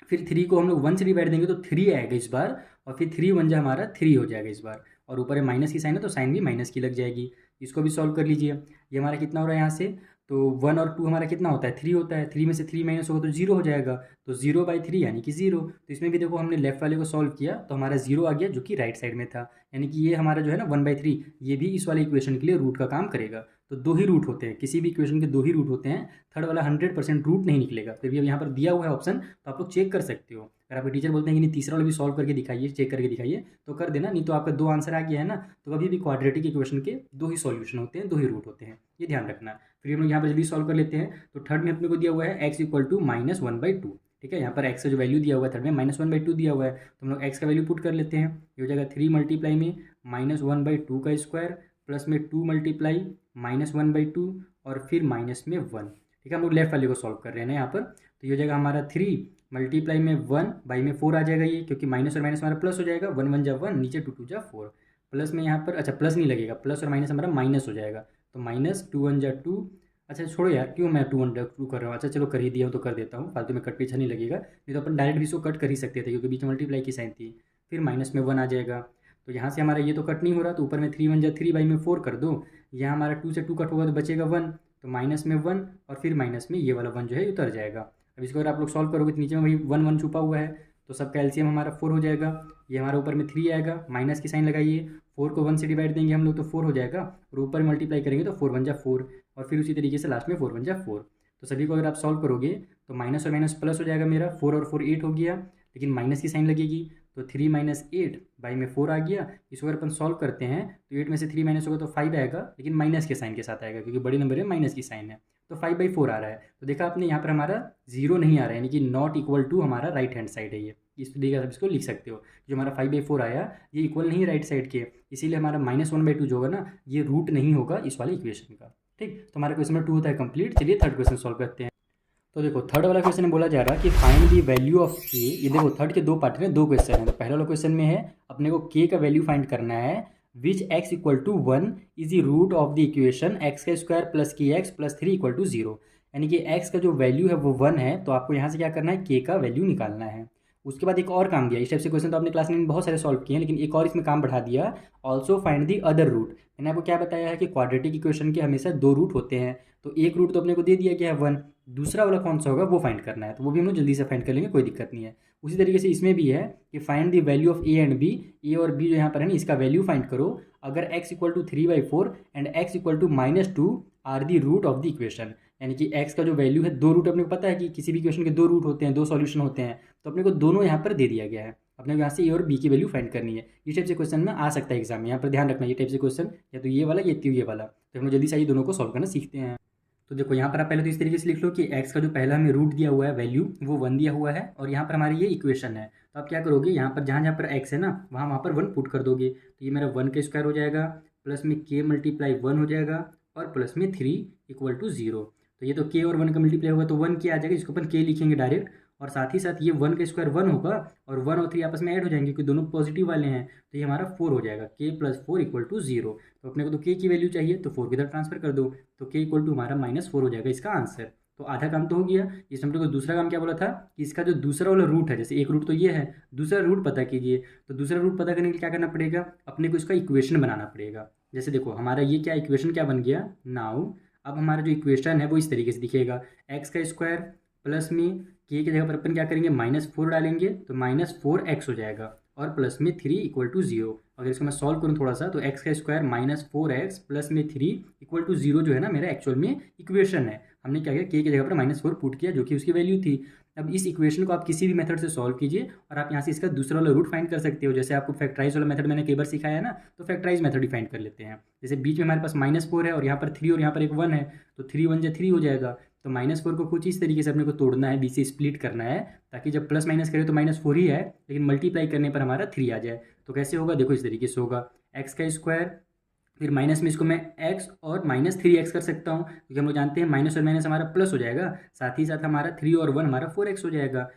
फिर 3 को हम लोग 1 से डिवाइड देंगे तो 3 आएगा इस बार, और फिर 3 1 जा हमारा 3 हो जाएगा इस बार, और ऊपर माइनस की साइन है तो साइन भी माइनस की लग जाएगी। इसको भी सॉल्व कर लीजिए। ये हमारा कितना हो रहा है यहाँ से, तो 1 और 2 हमारा कितना होता है, 3 होता है। 3 में से 3 माइनस होगा तो 0 हो जाएगा, तो 0/3 यानी कि 0। तो इसमें भी देखो हमने लेफ्ट वाले को सॉल्व किया तो हमारा 0 आ गया, जो कि राइट साइड में था। यानी कि ये हमारा जो है ना 1/3, ये भी इस वाले इक्वेशन के लिए रूट का काम करेगा। तो 2 ही रूट होते हैं, किसी भी इक्वेशन के 2 ही रूट होते हैं। थर्ड वाला 100% रूट नहीं निकलेगा। फिर भी अब यहाँ पर दिया हुआ है ऑप्शन, तो आप लोग चेक कर सकते हो। अगर आपके टीचर बोलते हैं कि नहीं तीसरा वाला भी सॉल्व करके दिखाइए, चेक करके दिखाइए, तो कर देना। नहीं तो आपका 2 आंसर आ गया है ना, तो कभी भी क्वाड्रेटिक इक्वेशन के 2 ही सॉल्यूशन होते हैं, 2 ही रूट होते हैं, ये ध्यान रखना। फिर हम लोग यहाँ पर जल्दी सॉल्व कर लेते हैं। तो थर्ड में अपने को दिया हुआ है x = -1/2। ठीक है, यहाँ पर x का जो वैल्यू दिया हुआ है थर्ड में -1/2 दिया हुआ है, तो हम लोग x का वैल्यू पुट कर लेते हैं। ये हो जाएगा 3 मल्टीप्लाई में -1/2 का स्क्वायर प्लस में 2 मल्टीप्लाई -1/2 और फिर माइनस में 1। ठीक है, हम लोग लेफ्ट वाले को सॉल्व कर रहे हैं ना यहाँ पर। तो ये हो जाएगा हमारा 3 मल्टीप्लाई में 1 बाई में 4 आ जाएगा ये, क्योंकि माइनस और माइनस हमारा प्लस हो जाएगा। 1 1 जा 1, नीचे 2 2 जा 4, प्लस में यहाँ पर अच्छा प्लस नहीं लगेगा, प्लस और माइनस हमारा माइनस हो जाएगा। तो -2 1 जा 2। अच्छा छोड़ो यार, क्यों मैं 2 1 2 कर रहा हूँ। अच्छा चलो कर ही दिया हूँ तो कर देता हूँ, फालतू में कट पीछा नहीं लगेगा। नहीं तो अपन डायरेक्ट भी इसको कट कर ही सकते थे, क्योंकि बीच में मल्टीप्लाई की साइन थी। फिर माइनस में 1 आ जाएगा। तो यहाँ से हमारा ये तो कट नहीं हो रहा, तो ऊपर में 3 1 जा 3 बाई में 4 कर दो। यहाँ हमारा 2 से 2 कट होगा तो बचेगा 1, तो माइनस में 1 और फिर माइनस में ये वाला 1 जो है उतर जाएगा। अब इसको अगर आप लोग सॉल्व करोगे तो नीचे में वही 1 1 छुपा हुआ है, तो सबका एलसीएम हमारा 4 हो जाएगा। ये हमारा ऊपर में 3 आएगा, माइनस की साइन लगाइए, 4 को 1 से डिवाइड देंगे हम लोग तो 4 हो जाएगा, और ऊपर मल्टीप्लाई करेंगे तो 4 1 जा 4, और फिर उसी तरीके से लास्ट में 4 1 जा 4। तो सभी को अगर आप सॉल्व करोगे तो माइनस और माइनस प्लस हो जाएगा मेरा, 4 और 4 8 हो गया, लेकिन माइनस की साइन लगेगी, तो 3 - 8 बाई में 4 आ गया। इसको अगर अपन सॉल्व करते हैं तो 8 में से 3 माइनस होगा तो 5 आएगा, लेकिन माइनस के साइन के साथ आएगा, क्योंकि बड़ी नंबर में माइनस की साइन है। तो 5/4 आ रहा है। तो देखा आपने यहाँ पर हमारा 0 नहीं आ रहा है, यानी कि नॉट इक्वल टू हमारा राइट हैंड साइड है। ये इस तरीके से आप इसको लिख सकते हो। जो हमारा 5/4 आया ये इक्वल नहीं राइट साइड के, इसीलिए हमारा -1/2 जो होगा ना, ये रूट नहीं होगा इस वाले इक्वेशन का। ठीक, तो हमारा क्वेश्चन नंबर 2 होता है कंप्लीट। चलिए थर्ड क्वेश्चन सॉल्व करते हैं। तो देखो थर्ड वाला क्वेश्चन में बोला जा रहा है कि फाइंड दी वैल्यू ऑफ के। ये देखो थर्ड के 2 पार्ट में 2 क्वेश्चन है। तो पहला वाला क्वेश्चन में है अपने को के का वैल्यू फाइंड करना है, which x = 1 is the root of the equation x² plus kx plus 3 = 0। यानी कि x का जो वैल्यू है वो 1 है, तो आपको यहाँ से क्या करना है, k का वैल्यू निकालना है। उसके बाद एक और काम दिया, इस टाइप से क्वेश्चन तो आपने क्लास में बहुत सारे सॉल्व किए हैं, लेकिन एक और इसमें काम बढ़ा दिया, also find the other root. मैंने आपको क्या बताया है कि क्वाड्रेटिक इक्वेशन के हमेशा 2 रूट होते हैं, तो एक रूट तो अपने को दे दिया गया है 1, दूसरा वाला कौन सा होगा वो फाइंड करना है। तो वो भी हम लोग जल्दी से फाइंड कर लेंगे, कोई दिक्कत नहीं है। उसी तरीके से इसमें भी है कि find the value of a and b. A और बी जो यहाँ पर है ना, इसका वैल्यू फाइंड करो। अगर x = 3/4 and x = -2 are the root of the equation, यानी कि x का जो वैल्यू है, 2 रूट अपने को पता है कि किसी भी इक्वेशन के 2 रूट होते हैं, 2 सॉल्यूशन होते हैं, तो अपने को दोनों यहाँ पर दे दिया गया है। अपने को यहाँ से ए और बी की वैल्यू फाइंड करनी है। इस टाइप से क्वेश्चन ना आ सकता है एग्जाम में, यहाँ पर ध्यान रखना। ये टाइप से क्वेश्चन या तो ये वाला या तो ये वाला, तो हम लोग जल्दी से ये दोनों को सॉल्व करना सीखते हैं। तो देखो यहाँ पर आप पहले तो इस तरीके से लिख लो कि x का जो पहला हमें रूट दिया हुआ है वैल्यू वो 1 दिया हुआ है, और यहाँ पर हमारी ये इक्वेशन है। तो आप क्या करोगे, यहाँ पर जहाँ जहाँ पर x है ना, वहाँ पर 1 पुट कर दोगे। तो ये मेरा 1 का स्क्वायर हो जाएगा प्लस में के मल्टीप्लाई 1 हो जाएगा और प्लस में 3 इक्वल टू 0। तो ये तो के और 1 का मल्टीप्लाई होगा तो 1 के आ जाएगा, इसको अपन के लिखेंगे डायरेक्ट। और साथ ही साथ ये 1 का स्क्वायर 1 होगा और 1 और 3 आपस में ऐड हो जाएंगे क्योंकि दोनों पॉजिटिव वाले हैं, तो ये हमारा 4 हो जाएगा। के प्लस 4 इक्वल टू 0। तो अपने को तो के की वैल्यू चाहिए तो 4 की तरफ ट्रांसफर कर दो, तो के इक्वल टू हमारा -4 हो जाएगा इसका आंसर। तो आधा काम तो हो गया। इस नंबर को दूसरा काम क्या बोला था कि इसका जो दूसरा वाला रूट है, जैसे एक रूट तो ये है, दूसरा रूट पता कीजिए। तो दूसरा रूट पता करने के लिए क्या करना पड़ेगा, अपने को इसका इक्वेशन बनाना पड़ेगा। जैसे देखो हमारा ये क्या इक्वेशन क्या बन गया नाउ। अब हमारा जो इक्वेशन है वो इस तरीके से दिखेगा, एक्स का स्क्वायर प्लस में के की जगह पर अपन क्या करेंगे -4 डालेंगे तो -4x हो जाएगा और प्लस में 3 इक्वल टू 0। अगर इसको मैं सॉल्व करूँ थोड़ा सा तो एक्स का स्क्वायर -4x प्लस में 3 इक्वल टू 0 जो है ना मेरा एक्चुअल में इक्वेशन है। हमने क्या किया, के की जगह पर -4 पुट किया जो कि उसकी वैल्यू थी। अब इस इक्वेशन को आप किसी भी मेथड से सॉल्व कीजिए और आप यहाँ से इसका दूसरा वाला रूट फाइंड कर सकते हो। जैसे आपको फैक्टराइज वाला मेथड मैंने कई बार सिखाया है ना, तो फैक्टराइज मेथड ही फाइंड कर लेते हैं। जैसे बीच में हमारे पास -4 है और यहाँ पर 3 और यहाँ पर एक 1 है, तो 3 1 3 हो जाएगा। तो -4 को कुछ इस तरीके से अपने को तोड़ना है, बी से स्प्लिट करना है, ताकि जब प्लस माइनस करें तो -4 ही है, लेकिन मल्टीप्लाई करने पर हमारा 3 आ जाए। तो कैसे होगा, देखो इस तरीके से होगा, एक्स का स्क्वायर फिर माइनस में इसको मैं x और -3x कर सकता हूँ क्योंकि हम लोग जानते हैं माइनस और माइनस हमारा प्लस हो जाएगा। साथ ही साथ हमारा 3 और 1 हमारा 4x हो जाएगा।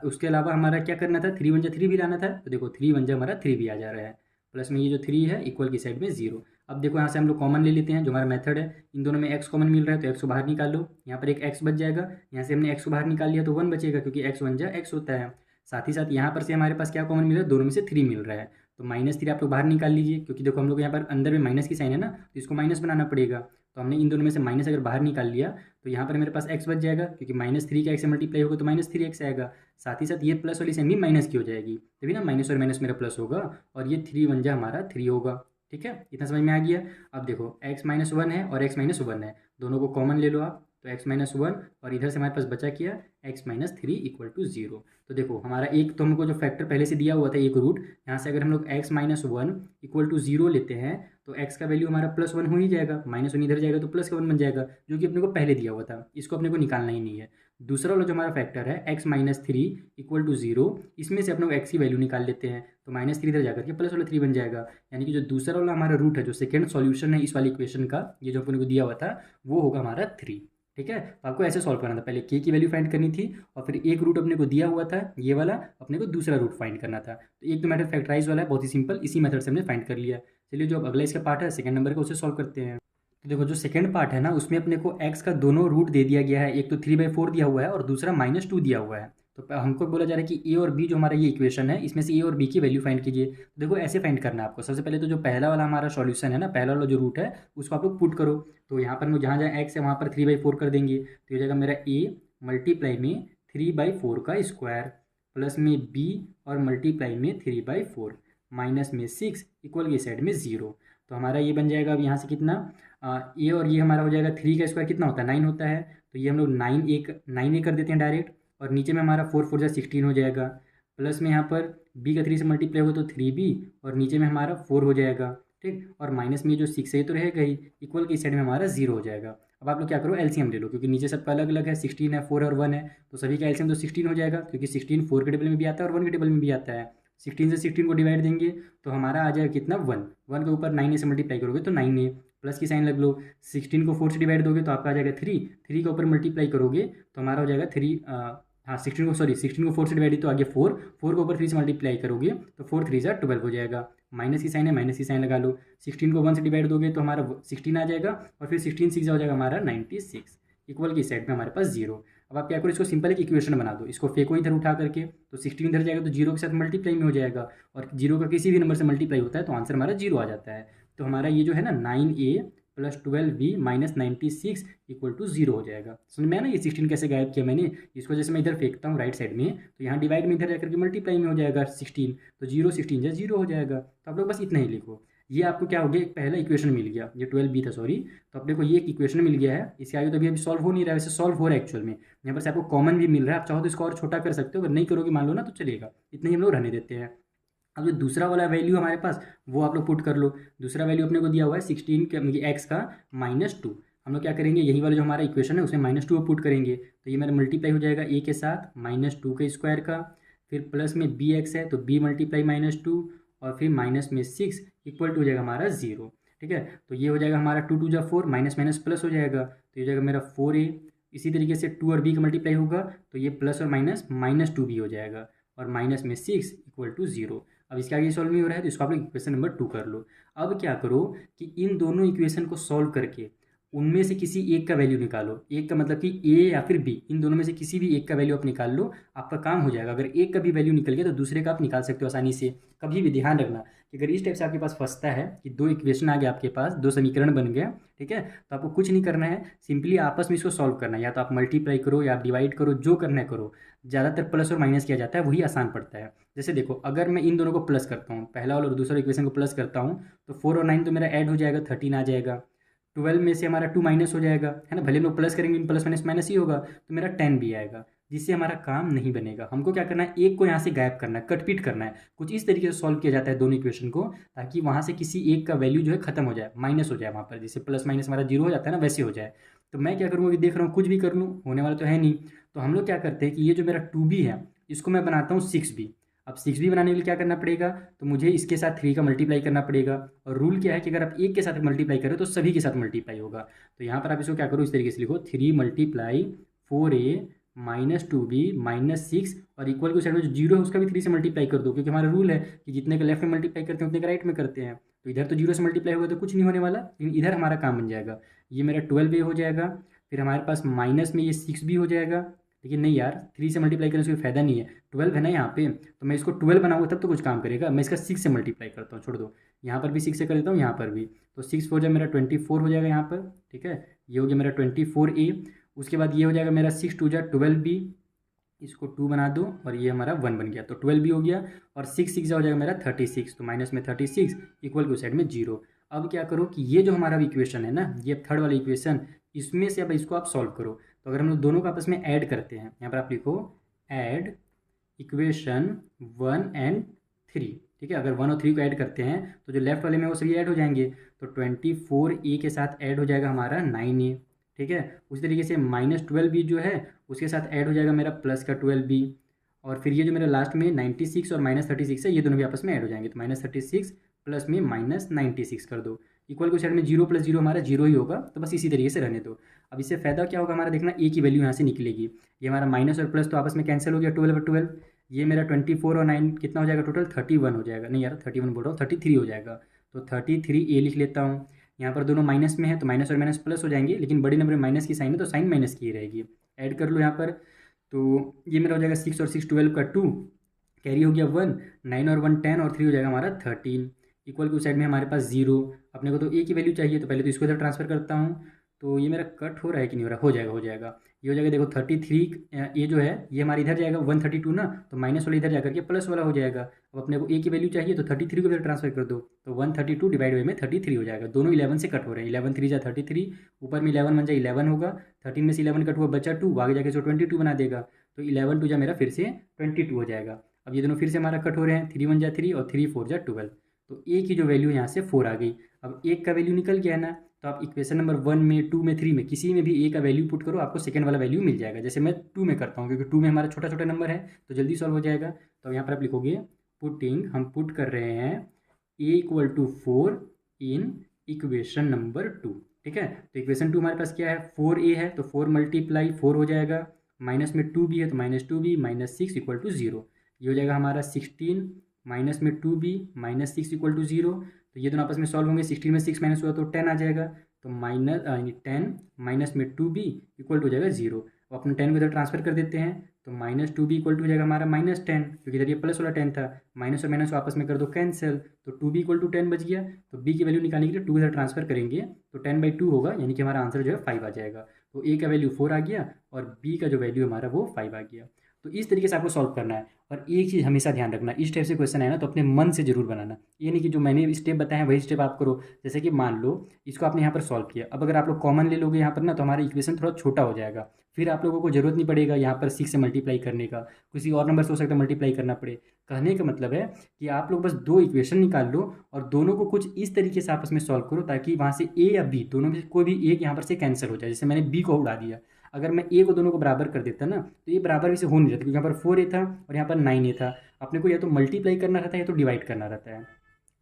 उसके अलावा हमारा क्या करना था, 3 1 जा 3 भी लाना था, तो देखो 3 1 जा हमारा 3 भी आ जा रहा है। प्लस में ये जो 3 है इक्वल की साइड में 0। अब देखो यहाँ से हम लोग कॉमन ले लेते हैं, जो हमारा मेथड है इन दोनों में x कॉमन मिल रहा है तो x को बाहर निकाल लो, यहाँ पर एक x बच जाएगा। यहाँ से हमने x को बाहर निकाल लिया तो 1 बचेगा क्योंकि x 1 जा x होता है। साथ ही साथ यहाँ पर से हमारे पास क्या कॉमन मिल रहा है, दोनों में से 3 मिल रहा है, तो -3 आप लोग बाहर निकाल लीजिए क्योंकि देखो हम लोग यहाँ पर अंदर में माइनस की साइन है ना, तो इसको माइनस बनाना पड़ेगा। तो हमने इन दोनों में से माइनस अगर बाहर निकाल लिया तो यहाँ पर मेरे पास x बच जाएगा क्योंकि -3 का x से मल्टीप्लाई होगा तो -3x आएगा। साथ ही साथ ये प्लस वाली साइन भी माइनस की हो जाएगी, तभी ना माइनस और माइनस मेरा प्लस होगा और ये 3 1 जा हमारा 3 होगा। ठीक है, इतना समझ में आ गया। अब देखो x -1 है और x -1 है, दोनों को कॉमन ले लो आप, तो x -1 और इधर से हमारे पास बचा किया x -3 इक्वल टू 0। तो देखो हमारा एक तो हमको जो फैक्टर पहले से दिया हुआ था एक रूट, यहाँ से अगर हम लोग x -1 इक्वल टू 0 लेते हैं तो x का वैल्यू हमारा +1 हो ही जाएगा, -1 इधर जाएगा तो +1 बन जाएगा जो कि अपने को पहले दिया हुआ था, इसको अपने को निकालना ही नहीं है। दूसरा वाला जो हमारा फैक्टर है x -3 इक्वल टू 0, इसमें से अपने को x की वैल्यू निकाल लेते हैं तो -3 इधर जाकर के प्लस वाला 3 बन जाएगा। यानी कि जो दूसरा वाला हमारा रूट है, जो सेकेंड सॉल्यूशन है इस वाली इक्वेशन का, ये जो अपने को दिया हुआ था वो होगा हमारा 3। ठीक है, तो आपको ऐसे सॉल्व करना था, पहले के की वैल्यू फाइंड करनी थी और फिर एक रूट अपने को दिया हुआ था ये वाला, अपने को दूसरा रूट फाइंड करना था। तो एक तो मेथड फैक्टराइज वाला है, बहुत ही सिंपल, इसी मेथड से हमने फाइंड कर लिया। चलिए जो अब अगला इसका पार्ट है सेकंड नंबर का, उसे सॉल्व करते हैं। तो देखो जो सेकंड पार्ट है ना, उसमें अपने को x का दोनों रूट दे दिया गया है, एक तो 3/4 दिया हुआ है और दूसरा -2 दिया हुआ है। तो हमको बोला जा रहा है कि a और b जो हमारा ये इक्वेशन है, इसमें से a और b की वैल्यू फाइंड कीजिए। तो देखो ऐसे फाइंड करना है आपको। सबसे पहले तो जो पहला वाला हमारा सॉल्यूशन है ना, पहला वाला जो रूट है उसको आप लोग पुट करो। तो यहाँ पर मैं जहाँ जहाँ x है वहाँ पर 3/4 कर देंगे, तो ये जाएगा मेरा a मल्टीप्लाई में 3/4 का स्क्वायर प्लस में b और मल्टीप्लाई में 3/4 माइनस में 6 इक्वल की साइड में 0। तो हमारा ये बन जाएगा अब यहाँ से कितना, ए और ये हमारा हो जाएगा 3 का स्क्वायर कितना होता है 9 होता है, तो ये हम लोग 9 कर देते हैं डायरेक्ट। और नीचे में हमारा 4 4 जा 16 हो जाएगा, प्लस में यहाँ पर b का 3 से मल्टीप्लाई हो तो 3b और नीचे में हमारा 4 हो जाएगा। ठीक, और माइनस में जो 6 है तो रहेगा ही, इक्वल की साइड में हमारा 0 हो जाएगा। अब आप लोग क्या करो, एलसीएम ले लो क्योंकि नीचे सबका अलग अलग है, 16 है, 4 और 1 है, तो सभी का एलसीएम तो 16 हो जाएगा क्योंकि 16 4 के टेबल में भी आता है और 1 के टेबल में भी आता है। 16 से 16 को डिवाइड देंगे तो हमारा आ जाएगा कितना 1 के ऊपर 9 से मल्टीप्लाई करोगे तो 9 प्लस की साइन लग लो। 16 को 4 से डिवाइड दोगे तो आपका आ जाएगा 3 के ऊपर मल्टीप्लाई करोगे तो हमारा हो जाएगा 16 को 4 से डिवाइड तो आगे 4 के ऊपर 3 से मल्टीप्लाई करोगे तो 4 3 जा 12 हो जाएगा। माइनस की साइन है, माइनस की साइन लगा लो। 16 को 1 से डिवाइड दोगे तो हमारा 16 आ जाएगा और फिर 16 6 हो जाएगा हमारा 96 इक्वल की साइड में हमारे पास 0। अब आप क्या करो, इसको सिंपल एक इक्वेशन बना दो, इसको फेंको इधर उठा करके, तो 16 इधर जाएगा तो 0 के साथ मल्टीप्लाई में हो जाएगा और 0 का किसी भी नंबर से मल्टीप्लाई होता है तो आंसर हमारा 0 आ जाता है। तो हमारा ये जो है ना 9a + 12b - 96 इक्वल टू 0 हो जाएगा। समझ में आया ना, ये 16 कैसे गायब किया मैंने, इसको जैसे मैं इधर फेंकता हूँ राइट साइड में तो यहाँ डिवाइड में इधर जाकर के मल्टीप्लाई में हो जाएगा 16, तो 0 16 जा 0 हो जाएगा। तो आप लोग बस इतना ही लिखो, ये आपको क्या हो गया, एक पहला इक्वेशन मिल गया, ये 12b था सॉरी। तो अपने को ये एक इक्वेशन मिल गया है, इसके आगे तो अभी सॉल्व हो नहीं रहा है, वैसे सॉल्व हो रहा है एक्चुअल में। यहाँ पर से आपको कॉमन भी मिल रहा है, आप चाहो तो इसको और छोटा कर सकते हो, अगर नहीं करोगे मान लो ना तो चलेगा, इतना ही हम लोग रहने देते हैं। अब जो दूसरा वाला वैल्यू हमारे पास वो आप लोग पुट कर लो। दूसरा वैल्यू अपने को दिया हुआ है 16 का x का -2। हम लोग क्या करेंगे, यही वाला जो हमारा इक्वेशन है उसमें -2 पुट करेंगे तो ये मेरा मल्टीप्लाई हो जाएगा a के साथ -2 के स्क्वायर का, फिर प्लस में bx है तो b मल्टीप्लाई -2 और फिर माइनस में 6 इक्वल टू हो जाएगा हमारा 0। ठीक है। तो ये हो जाएगा हमारा 2 2 जा 4, माइनस माइनस प्लस हो जाएगा, तो ये हो जाएगा मेरा 4a। इसी तरीके से 2 और b का मल्टीप्लाई होगा तो ये प्लस और माइनस माइनस 2b हो जाएगा, और माइनस में 6 इक्वल टू 0। अब इसके आगे सॉल्व नहीं हो रहा है तो इसको आप लोग इक्वेशन नंबर 2 कर लो। अब क्या करो कि इन दोनों इक्वेशन को सॉल्व करके उनमें से किसी एक का वैल्यू निकालो। एक का मतलब कि ए या फिर बी, इन दोनों में से किसी भी एक का वैल्यू आप निकाल लो, आपका काम हो जाएगा। अगर एक का भी वैल्यू निकल गया तो दूसरे का आप निकाल सकते हो आसानी से। कभी भी ध्यान रखना कि अगर इस टाइप से आपके पास फंसता है कि दो इक्वेशन आ गया आपके पास, दो समीकरण बन गया, ठीक है, तो आपको कुछ नहीं करना है, सिंपली आपस में इसको सॉल्व करना है। या तो आप मल्टीप्लाई करो या आप डिवाइड करो, जो करना है करो। ज़्यादातर प्लस और माइनस किया जाता है, वही आसान पड़ता है। जैसे देखो, अगर मैं इन दोनों को प्लस करता हूँ, पहला वाला और दूसरा इक्वेशन को प्लस करता हूँ, तो 4 और 9 तो मेरा ऐड हो जाएगा, 13 आ जाएगा। 12 में से हमारा 2 माइनस हो जाएगा, है ना, भले हम लोग प्लस करेंगे, प्लस माइनस माइनस ही होगा, तो मेरा 10 भी आएगा, जिससे हमारा काम नहीं बनेगा। हमको क्या करना है, एक को यहाँ से गायब करना है, कटपीट करना है। कुछ इस तरीके से सॉल्व किया जाता है दोनों इक्वेशन को, ताकि वहाँ से किसी एक का वैल्यू जो है खत्म हो जाए, माइनस हो जाए वहाँ पर, जैसे प्लस माइनस हमारा 0 हो जाता है ना, वैसे हो जाए। तो मैं क्या करूँगा, देख रहा हूँ कुछ भी कर लूँ, होने वाला तो है नहीं। तो हम लोग क्या करते हैं कि ये जो मेरा 2b है, इसको मैं बनाता हूँ 6b। अब 6b बनाने के लिए क्या करना पड़ेगा, तो मुझे इसके साथ 3 का मल्टीप्लाई करना पड़ेगा। और रूल क्या है कि अगर आप एक के साथ मल्टीप्लाई करो तो सभी के साथ मल्टीप्लाई होगा। तो यहाँ पर आप इसको क्या करो, इस तरीके से लिखो, 3 multiply 4a minus 2b minus 6, और इक्वल के साइड में जो 0 है उसका भी 3 से मल्टीप्लाई कर दो, क्योंकि हमारा रूल है कि जितने का लेफ्ट में मल्टीप्लाई करते हैं उतने का राइट में करते हैं। तो इधर तो 0 से मल्टीप्लाई होगा तो कुछ नहीं होने वाला, लेकिन इधर हमारा काम बन जाएगा। ये मेरा 12a हो जाएगा, फिर हमारे पास माइनस में ये 6b हो जाएगा। लेकिन नहीं यार, 3 से मल्टीप्लाई करने से कोई फायदा नहीं है, 12 है ना यहाँ पे, तो मैं इसको 12 बनाऊंगा तब तो कुछ काम करेगा। मैं इसका 6 से मल्टीप्लाई करता हूँ, छोड़ दो, यहाँ पर भी 6 से कर देता हूँ, यहाँ पर भी। तो 6 4 मेरा 24 हो जाएगा यहाँ पर, ठीक है। ये हो गया मेरा 24a। उसके बाद ये हो जाएगा मेरा 6 2 जा 12b, इसको 2 बना दो, और ये हमारा 1 बन गया, तो 12b हो गया। और 6 6 हो जाएगा मेरा 36, तो माइनस में 36 इक्वल के उस साइड में 0। अब क्या करो कि ये जो हमारा इक्वेशन है ना, ये थर्ड वाला इक्वेशन, इसमें से अब इसको आप सॉल्व करो। तो अगर हम लोग दोनों को आपस में ऐड करते हैं, यहाँ पर आप लिखो ऐड इक्वेशन 1 एंड 3, ठीक है। अगर 1 और 3 को ऐड करते हैं तो जो लेफ्ट वाले में वो सभी ऐड हो जाएंगे। तो 24a के साथ ऐड हो जाएगा हमारा 9a, ठीक है। उसी तरीके से माइनस 12b जो है उसके साथ ऐड हो जाएगा मेरा प्लस का 12b। और फिर ये जो मेरा लास्ट में 96 और माइनस 36 है, ये दोनों भी आपस में ऐड हो जाएंगे, तो माइनस 36 प्लस में माइनस 96 कर दो। इक्वल को साइड में 0 प्लस 0 हमारा 0 ही होगा, तो बस इसी तरीके से रहने दो। अब इससे फ़ायदा क्या होगा हमारा, देखना ए की वैल्यू यहाँ से निकलेगी। ये हमारा माइनस और प्लस तो आपस में कैंसिल हो गया, 12 और 12। ये मेरा 24 और 9 कितना हो जाएगा टोटल, 31 हो जाएगा। नहीं यार, 31 बोल रहा हूँ, 33 हो जाएगा। तो 33a लिख लेता हूँ। यहाँ पर दोनों माइनस में है तो माइनस और माइनस प्लस हो जाएंगे, लेकिन बड़े नंबर में माइनस की साइन है तो साइन माइनस की ही रहेगी। ऐड कर लो यहाँ पर, तो ये मेरा हो जाएगा 6 और 6 12 का 2, कैरी हो गया 1, 9 और 1 10, और 3 हो जाएगा हमारा 13। इक्वल के उस साइड में हमारे पास 0। अपने को तो ए की वैल्यू चाहिए, तो पहले तो इसको इधर ट्रांसफर करता हूँ। तो ये मेरा कट हो रहा है कि नहीं हो रहा, हो जाएगा हो जाएगा। ये हो जाएगा, देखो 33 ये जो है ये हमारे इधर जाएगा 132 ना, तो माइनस वाला इधर जाकर के प्लस वाला हो जाएगा। अब अपने को ए की वैल्यू चाहिए तो 33 को इधर ट्रांसफर कर दो, तो 132 डिवाइड बाई में 33 हो जाएगा। दोनों 11 से कट हो रहे हैं, 11 3 जा 33, ऊपर में 11 1 जा 11 होगा, 13 में से 11 कट हुआ बचा 2, आगे जाके जो 22 बना देगा, तो 11 2 जा मेरा फिर से 22 हो जाएगा। अब ये दोनों फिर से हमारा कट हो रहे हैं, 3 1 जा 3 और 3 4 जा 12, तो ए की जो वैल्यू यहाँ से 4 आ गई। अब एक का वैल्यू निकल गया है ना, तो आप इक्वेशन नंबर 1 में 2 में 3 में किसी में भी ए का वैल्यू पुट करो, आपको सेकंड वाला वैल्यू मिल जाएगा। जैसे मैं 2 में करता हूँ, क्योंकि 2 में हमारा छोटा छोटा नंबर है तो जल्दी सॉल्व हो जाएगा। तो यहाँ पर आप लिखोगे पुटिंग, हम पुट कर रहे हैं a equal to 4 in equation number 2, ठीक है। तो इक्वेशन 2 हमारे पास क्या है, 4a है, तो 4 मल्टीप्लाई 4 हो जाएगा, माइनस में 2b है तो minus 2b minus 6 equal to 0। ये हो जाएगा हमारा 16 माइनस में 2b माइनस 6 इक्वल टू 0। तो ये दोनों आपस में सॉल्व होंगे, 16 में 6 माइनस हुआ तो 10 आ जाएगा, तो माइनस 10 माइनस में 2b इक्वल टू हो जाएगा 0। अब अपने 10 को इधर ट्रांसफर कर देते हैं, तो माइनस 2b इक्वल टू हो जाएगा हमारा माइनस 10, क्योंकि इधर ये प्लस वाला 10 था, माइनस और माइनस आपस में कर दो कैंसिल, तो 2b इक्वल टू 10 बच गया। तो b की वैल्यू निकालने के लिए 2 इधर ट्रांसफर करेंगे तो 10/2 होगा, यानी कि हमारा आंसर जो है 5 आ जाएगा। तो a का वैल्यू 4 आ गया और b का जो वैल्यू हमारा वो 5 आ गया। तो इस तरीके से आपको सॉल्व करना है। और एक चीज़ हमेशा ध्यान रखना, इस टाइप से क्वेश्चन है ना तो अपने मन से जरूर बनाना, ये नहीं कि जो मैंने स्टेप बताए हैं वही स्टेप आप करो। जैसे कि मान लो इसको आपने यहाँ पर सॉल्व किया, अब अगर आप लोग कॉमन ले लोगे यहाँ पर ना तो हमारा इक्वेशन थोड़ा छोटा हो जाएगा, फिर आप लोगों को जरूरत नहीं पड़ेगा यहाँ पर 6 से मल्टीप्लाई करने का, किसी और नंबर से हो सकता है मल्टीप्लाई करना पड़े। कहने का मतलब है कि आप लोग बस 2 इक्वेशन निकाल लो और दोनों को कुछ इस तरीके से आपस में सॉल्व करो, ताकि वहाँ से ए या बी दोनों में से कोई भी एक यहाँ पर से कैंसिल हो जाए। जैसे मैंने बी को उड़ा दिया, अगर मैं ए को दोनों को बराबर कर देता ना तो ये बराबर से हो नहीं रहता, क्योंकि यहाँ पर 4a था और यहाँ पर 9a था। अपने को या तो मल्टीप्लाई करना रहता है या तो डिवाइड करना रहता है।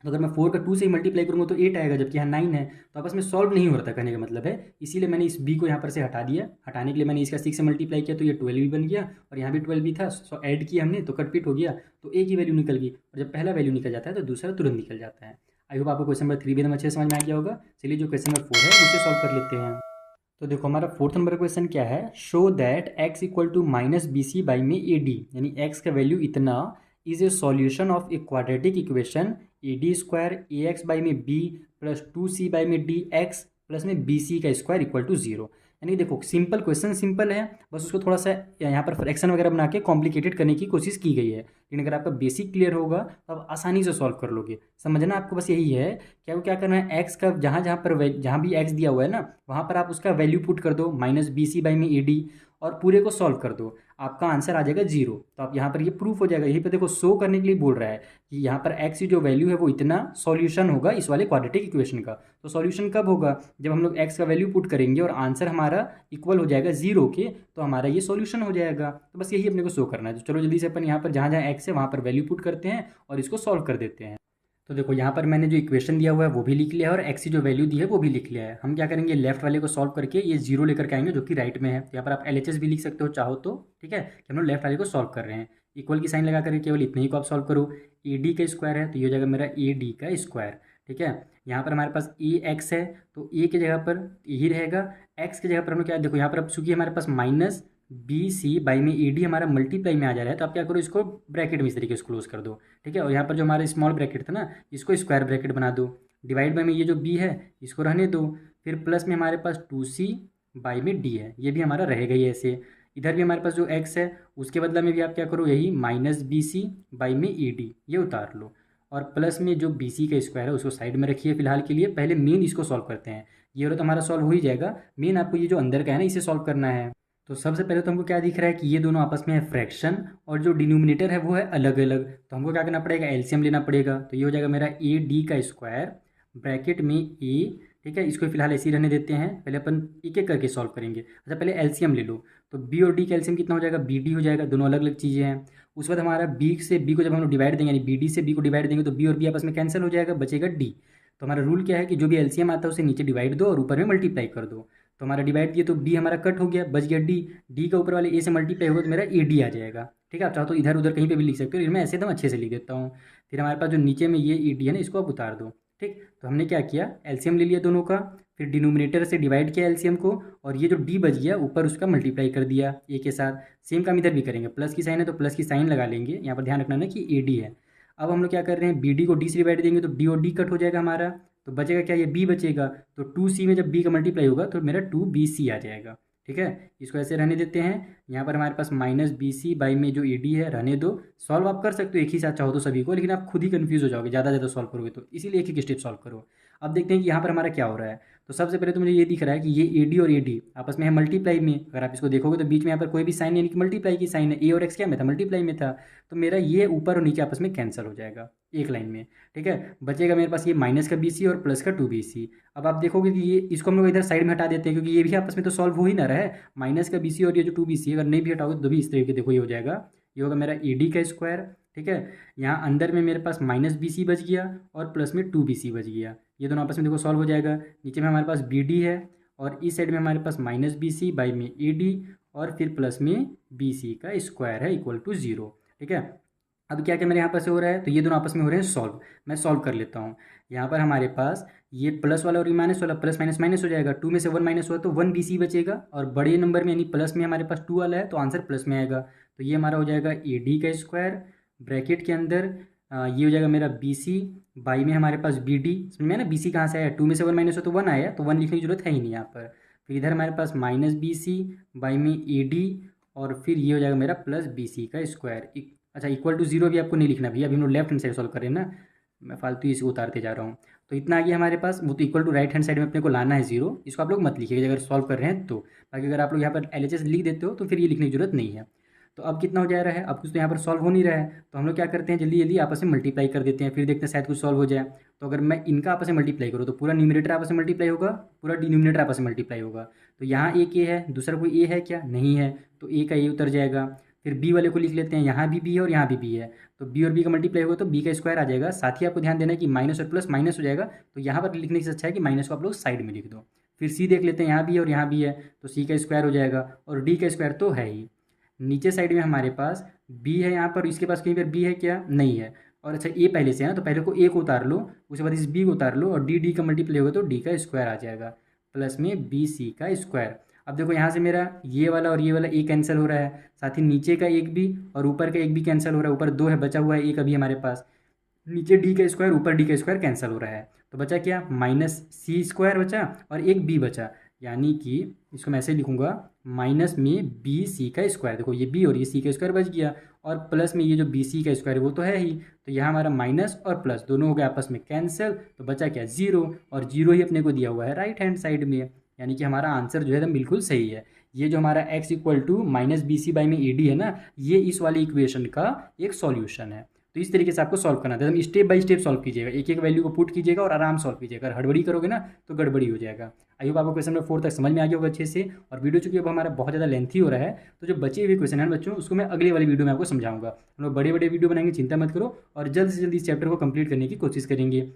तो अगर मैं 4 का 2 से ही मल्टीप्लाई करूँगा तो 8 आएगा, जबकि यहाँ 9 है। तो आपस में सॉल्व नहीं हो रहा था, कहने का मतलब है। इसीलिए मैंने इस बी को यहाँ पर से हटा दिया। हटाने के लिए मैंने इसका 6 से मल्टीप्लाई किया तो ये 12 भी बन गया, और यहाँ भी 12 भी था, सो ऐड किया हमने तो कट पिट हो गया, तो एक ही वैल्यू निकल गई। और जब पहला वैल्यू निकल जाता है तो दूसरा तुरंत निकल जाता है। आई होप आपको क्वेश्चन नंबर 3 भी एकदम अच्छे से समझ में आ गया होगा। चलिए जो क्वेश्चन नंबर 4 है उसे सॉल्व कर लेते हैं। तो देखो हमारा 4th नंबर क्वेश्चन क्या है, show that x equal to minus b c by में ए डी, यानी x का वैल्यू इतना is a solution of a quadratic equation a d square a x by में बी प्लस 2c बाई में d x plus में b c का square equal to 0। यानी देखो सिंपल क्वेश्चन सिंपल है, बस उसको थोड़ा सा यहाँ पर फ्रैक्शन वगैरह बना के कॉम्प्लिकेटेड करने की कोशिश की गई है। लेकिन अगर आपका बेसिक क्लियर होगा तो आप आसानी से सॉल्व कर लोगे। समझना आपको बस यही है कि आपको क्या करना है, एक्स का जहाँ जहाँ पर जहाँ भी एक्स दिया हुआ है ना, वहाँ पर आप उसका वैल्यू पुट कर दो माइनस बी सी बाई में ए डी, और पूरे को सॉल्व कर दो, आपका आंसर आ जाएगा 0। तो आप यहाँ पर ये प्रूफ हो जाएगा। यहीं पर देखो शो करने के लिए बोल रहा है कि यहाँ पर एक्स की जो वैल्यू है वो इतना सॉल्यूशन होगा इस वाले क्वाड्रेटिक इक्वेशन का। तो सॉल्यूशन कब होगा, जब हम लोग एक्स का वैल्यू पुट करेंगे और आंसर हमारा इक्वल हो जाएगा 0 के, तो हमारा ये सॉल्यूशन हो जाएगा। तो बस यही अपने को शो करना है। तो चलो जल्दी से अपन यहाँ पर जहाँ जहाँ एक्स है वहाँ पर वैल्यू पुट करते हैं और इसको सॉल्व कर देते हैं। तो देखो यहाँ पर मैंने जो इक्वेशन दिया हुआ है वो भी लिख लिया है और एक्स की जो वैल्यू दी है वो भी लिख लिया है। हम क्या करेंगे, लेफ्ट वाले को सॉल्व करके ये 0 लेकर के आएंगे जो कि राइट में है। तो यहाँ पर आप LHS भी लिख सकते हो चाहो तो, ठीक है, कि हम लोग लेफ्ट वाले को सॉल्व कर रहे हैं। इक्वल की साइन लगा करके केवल इतने ही को आप सॉल्व करो। ए डी का स्क्वायर है तो ये हो जाएगा मेरा ए डी का स्क्वायर, ठीक है। यहाँ पर हमारे पास ए एक्स है तो ए की जगह पर यही रहेगा, एक्स की जगह पर हम लोग क्या, देखो यहाँ पर अब चूंकि हमारे पास माइनस बी सी बाई में ए डी हमारा मल्टीप्लाई में आ जा रहा है, तो आप क्या करो, इसको ब्रैकेट में इस तरीके से क्लोज कर दो, ठीक है। और यहाँ पर जो हमारा स्मॉल ब्रैकेट था ना, इसको स्क्वायर ब्रैकेट बना दो। डिवाइड बाई में ये जो बी है इसको रहने दो, फिर प्लस में हमारे पास 2c बाई में डी है, ये भी हमारा रहेगा ही ऐसे। इधर भी हमारे पास जो x है उसके बदला में भी आप क्या करो, यही माइनस बी सी बाई में ए डी ये उतार लो, और प्लस में जो बी सी का स्क्वायर है उसको साइड में रखिए फिलहाल के लिए। पहले मेन इसको सॉल्व करते हैं, ये वाला तो हमारा सॉल्व हो ही जाएगा। मेन आपको ये जो अंदर का है ना इसे सॉल्व करना है। तो सबसे पहले तो हमको क्या दिख रहा है कि ये दोनों आपस में है फ्रैक्शन, और जो डिनोमिनेटर है वो है अलग अलग। तो हमको क्या करना पड़ेगा, एलसीएम लेना पड़ेगा। तो ये हो जाएगा मेरा ए डी का स्क्वायर ब्रैकेट में ए, ठीक है। इसको फिलहाल ऐसे ही रहने देते हैं, पहले अपन एक एक करके सॉल्व करेंगे। अच्छा पहले एलसीएम ले लो, तो बी और डी का एलसीएम कितना हो जाएगा, बी डी हो जाएगा, दोनों अलग अलग चीज़ें हैं। उसके बाद हमारा बी से बी को जब हम लोग डिवाइड देंगे, यानी बी डी से बी को डिवाइड देंगे तो बी और बी आपस में कैंसिल हो जाएगा, बचेगा डी। तो हमारा रूल क्या है कि जो भी एलसीएम आता है उसे नीचे डिवाइड दो और ऊपर में मल्टीप्लाई कर दो। तो हमारा डिवाइड दिए तो बी हमारा कट हो गया, बच गया डी। डी का ऊपर वाले ए से मल्टीप्लाई होगा तो मेरा ए डी आ जाएगा, ठीक है। आप चाहो तो इधर उधर कहीं पे भी लिख सकते हो, लेकिन मैं ऐसे एकदम अच्छे से लिख देता हूँ। फिर हमारे पास जो नीचे में ये ए डी है ना, इसको आप उतार दो, ठीक। तो हमने क्या किया, एलसीएम ले लिया दोनों का, फिर डिनोमिनेटर से डिवाइड किया एलसीएम को, और ये जो डी बच गया ऊपर उसका मल्टीप्लाई कर दिया ए के साथ। सेम काम इधर भी करेंगे, प्लस की साइन है तो प्लस की साइन लगा लेंगे। यहाँ पर ध्यान रखना ना कि ए डी है। अब हम लोग क्या कर रहे हैं, बी डी को डी से डिवाइड देंगे तो डी और डी कट हो जाएगा हमारा, तो बचेगा क्या, ये बी बचेगा। तो 2c में जब b का मल्टीप्लाई होगा तो मेरा 2bc आ जाएगा, ठीक है। इसको ऐसे रहने देते हैं। यहाँ पर हमारे पास माइनस बी सी बाई में जो ए डी है रहने दो। सॉल्व आप कर सकते हो एक ही साथ चाहो तो सभी को, लेकिन आप खुद ही कंफ्यूज हो जाओगे ज़्यादा सॉल्व करोगे तो, इसीलिए एक एक स्टेप सॉल्व करो। अब देखते हैं कि यहाँ पर हमारा क्या हो रहा है। तो सबसे पहले तो मुझे ये दिख रहा है कि ये ए डी और ए डी आपस में है मल्टीप्लाई में। अगर आप इसको देखोगे तो बीच में यहाँ पर कोई भी साइन यानी कि मल्टीप्लाई की साइन है, ए और एक्स क्या में था, मल्टीप्लाई में था। तो मेरा ये ऊपर और नीचे आपस में कैंसिल हो जाएगा एक लाइन में, ठीक है। बचेगा मेरे पास ये माइनस का बी सी और प्लस का 2bc। अब आप देखोगे कि ये इसको हम लोग इधर साइड में हटा देते हैं, क्योंकि ये भी आपस में तो सॉल्व हो ही ना रहा है। माइनस का बी सी और ये जो 2bc अगर नहीं भी हटाओगे तो भी इस तरीके देखो ये हो जाएगा, ये होगा मेरा ए डी का स्क्वायर, ठीक है। यहाँ अंदर में मेरे पास माइनस बी सी बच गया और प्लस में 2bc बच गया, ये दोनों आपस में देखो सॉल्व हो जाएगा। नीचे में हमारे पास बी डी है और इस साइड में हमारे पास माइनस बी सी बाई में ए डी और फिर प्लस में बी सी का स्क्वायर है इक्वल टू 0, ठीक है। अब क्या क्या मेरे यहाँ पर से हो रहा है, तो ये दोनों आपस में हो रहे हैं सॉल्व। मैं सॉल्व कर लेता हूँ। यहाँ पर हमारे पास ये प्लस वाला और ये माइनस वाला प्लस माइनस माइनस हो जाएगा, 2 में से 1 माइनस हुआ तो 1bc बचेगा, और बड़े नंबर में यानी प्लस में हमारे पास 2 वाला है तो आंसर प्लस में आएगा। तो ये हमारा हो जाएगा ए डी का स्क्वायर ब्रैकेट के अंदर ये हो जाएगा मेरा बी सी बाई में हमारे पास बी डी। समझ में ना, बी सी कहाँ से आया, 2 में से 1 माइनस हो तो 1 आया, तो 1 लिखने की जरूरत है ही नहीं यहाँ पर। फिर इधर हमारे पास माइनस बी सी बाई में ए डी और फिर ये हो जाएगा मेरा प्लस बी सी का स्क्वायर। अच्छा इक्वल टू 0 भी आपको नहीं लिखना भैया, अभी हम लोग लेफ्ट हैंड साइड सॉल्व कर रहे हैं ना, मैं फालतू इसको उतारते जा रहा हूँ। तो इतना आ गया हमारे पास, वो तो equal to right hand side में अपने को लाना है 0, इसको आप लोग मत लिखिएगा अगर सॉल्व कर रहे हैं तो। बाकी अगर आप लोग यहाँ पर LHS लिख देते हो तो फिर ये लिखने की जरूरत नहीं है। तो अब कितना हो जा रहा है, अब कुछ तो यहाँ पर सॉल्व हो नहीं रहा है, तो हम लोग क्या करते हैं जल्दी जल्दी आपस में मल्टीप्लाई कर देते हैं, फिर देखते हैं शायद कुछ सॉल्व हो जाए। तो अगर मैं इनका आपस में मल्टीप्लाई करूँ तो पूरा न्यूमरेटर आपस में मल्टीप्लाई होगा, पूरा डिनोमिनेटर आपस में मल्टीप्लाई होगा। तो यहाँ एक ए है, दूसरा कोई ए है क्या, नहीं है, तो ए का ए उतर जाएगा। फिर बी वाले को लिख लेते हैं, यहाँ भी बी है और यहाँ भी बी है, तो बी और बी का मल्टीप्लाई होगा तो बी का स्क्वायर आ जाएगा। साथ ही आपको ध्यान देना है कि माइनस और प्लस माइनस हो जाएगा, तो यहाँ पर लिखने से अच्छा है कि माइनस को आप लोग साइड में लिख दो। फिर सी देख लेते हैं, यहाँ भी है और यहाँ भी है, तो सी का स्क्वायर हो जाएगा और डी का स्क्वायर तो है ही। नीचे साइड में हमारे पास बी है, यहाँ पर इसके पास कहीं पर बी है क्या, नहीं है। और अच्छा ए पहले से है ना, तो पहले को ए को उतार लो, उसके बाद इस बी को उतार लो और डी डी का मल्टीप्लाई होगा तो डी का स्क्वायर आ जाएगा प्लस में बी सी का स्क्वायर। अब देखो यहाँ से मेरा ये वाला और ये वाला ए कैंसिल हो रहा है, साथ ही नीचे का एक भी और ऊपर का एक भी कैंसिल हो रहा है, ऊपर दो है, बचा हुआ है एक अभी हमारे पास। नीचे डी का स्क्वायर ऊपर डी का स्क्वायर कैंसिल हो रहा है, तो बचा क्या, माइनस सी स्क्वायर बचा और एक बी बचा, यानी कि इसको मैं ऐसे लिखूंगा माइनस में बी सी का स्क्वायर। देखो ये बी और ये सी का स्क्वायर बच गया और प्लस में ये जो बी सी का स्क्वायर है वो तो है ही, तो यहाँ हमारा माइनस और प्लस दोनों हो गए आपस में कैंसिल, तो बचा क्या, जीरो, और जीरो ही अपने को दिया हुआ है राइट हैंड साइड में, यानी कि हमारा आंसर जो है एकदम बिल्कुल सही है। ये जो हमारा x equal to minus b c by में ए डी है ना, ये इस वाली इक्वेशन का एक सॉल्यूशन है। तो इस तरीके से आपको सॉल्व करना था, एकदम स्टेप बाय स्टेप सॉल्व कीजिएगा, एक एक वैल्यू को पुट कीजिएगा और आराम सॉल्व कीजिएगा। अगर हड़बड़ी करोगे ना तो गड़बड़ी हो जाएगा। आई होप आपको क्वेश्चन नंबर 4 तक समझ में आ गया होगा अच्छे से। और वीडियो चूंकि अब हमारा बहुत ज़्यादा लेंथी हो रहा है, तो जो बचे हुए क्वेश्चन है बच्चों, उसको मैं अगले वाली वीडियो में आपको समझाऊंगा। हम लोग बड़े बड़े वीडियो बनाएंगे, चिंता मत करो, और जल्द से जल्द इस चैप्टर को कंप्लीट करने की कोशिश करेंगे।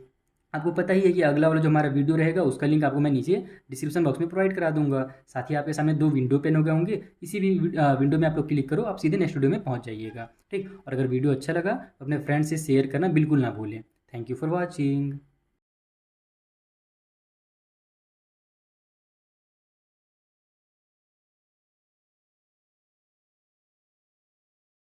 आपको पता ही है कि अगला वाला जो हमारा वीडियो रहेगा उसका लिंक आपको मैं नीचे डिस्क्रिप्शन बॉक्स में प्रोवाइड करा दूंगा। साथ ही आपके सामने 2 विंडो पेन हो गए होंगे, इसी भी विंडो में आप लोग क्लिक करो, आप सीधे नेक्स्ट वीडियो में पहुंच जाइएगा। ठीक, और अगर वीडियो अच्छा लगा तो अपने फ्रेंड से शेयर करना बिल्कुल ना भूलें। Thank you for watching.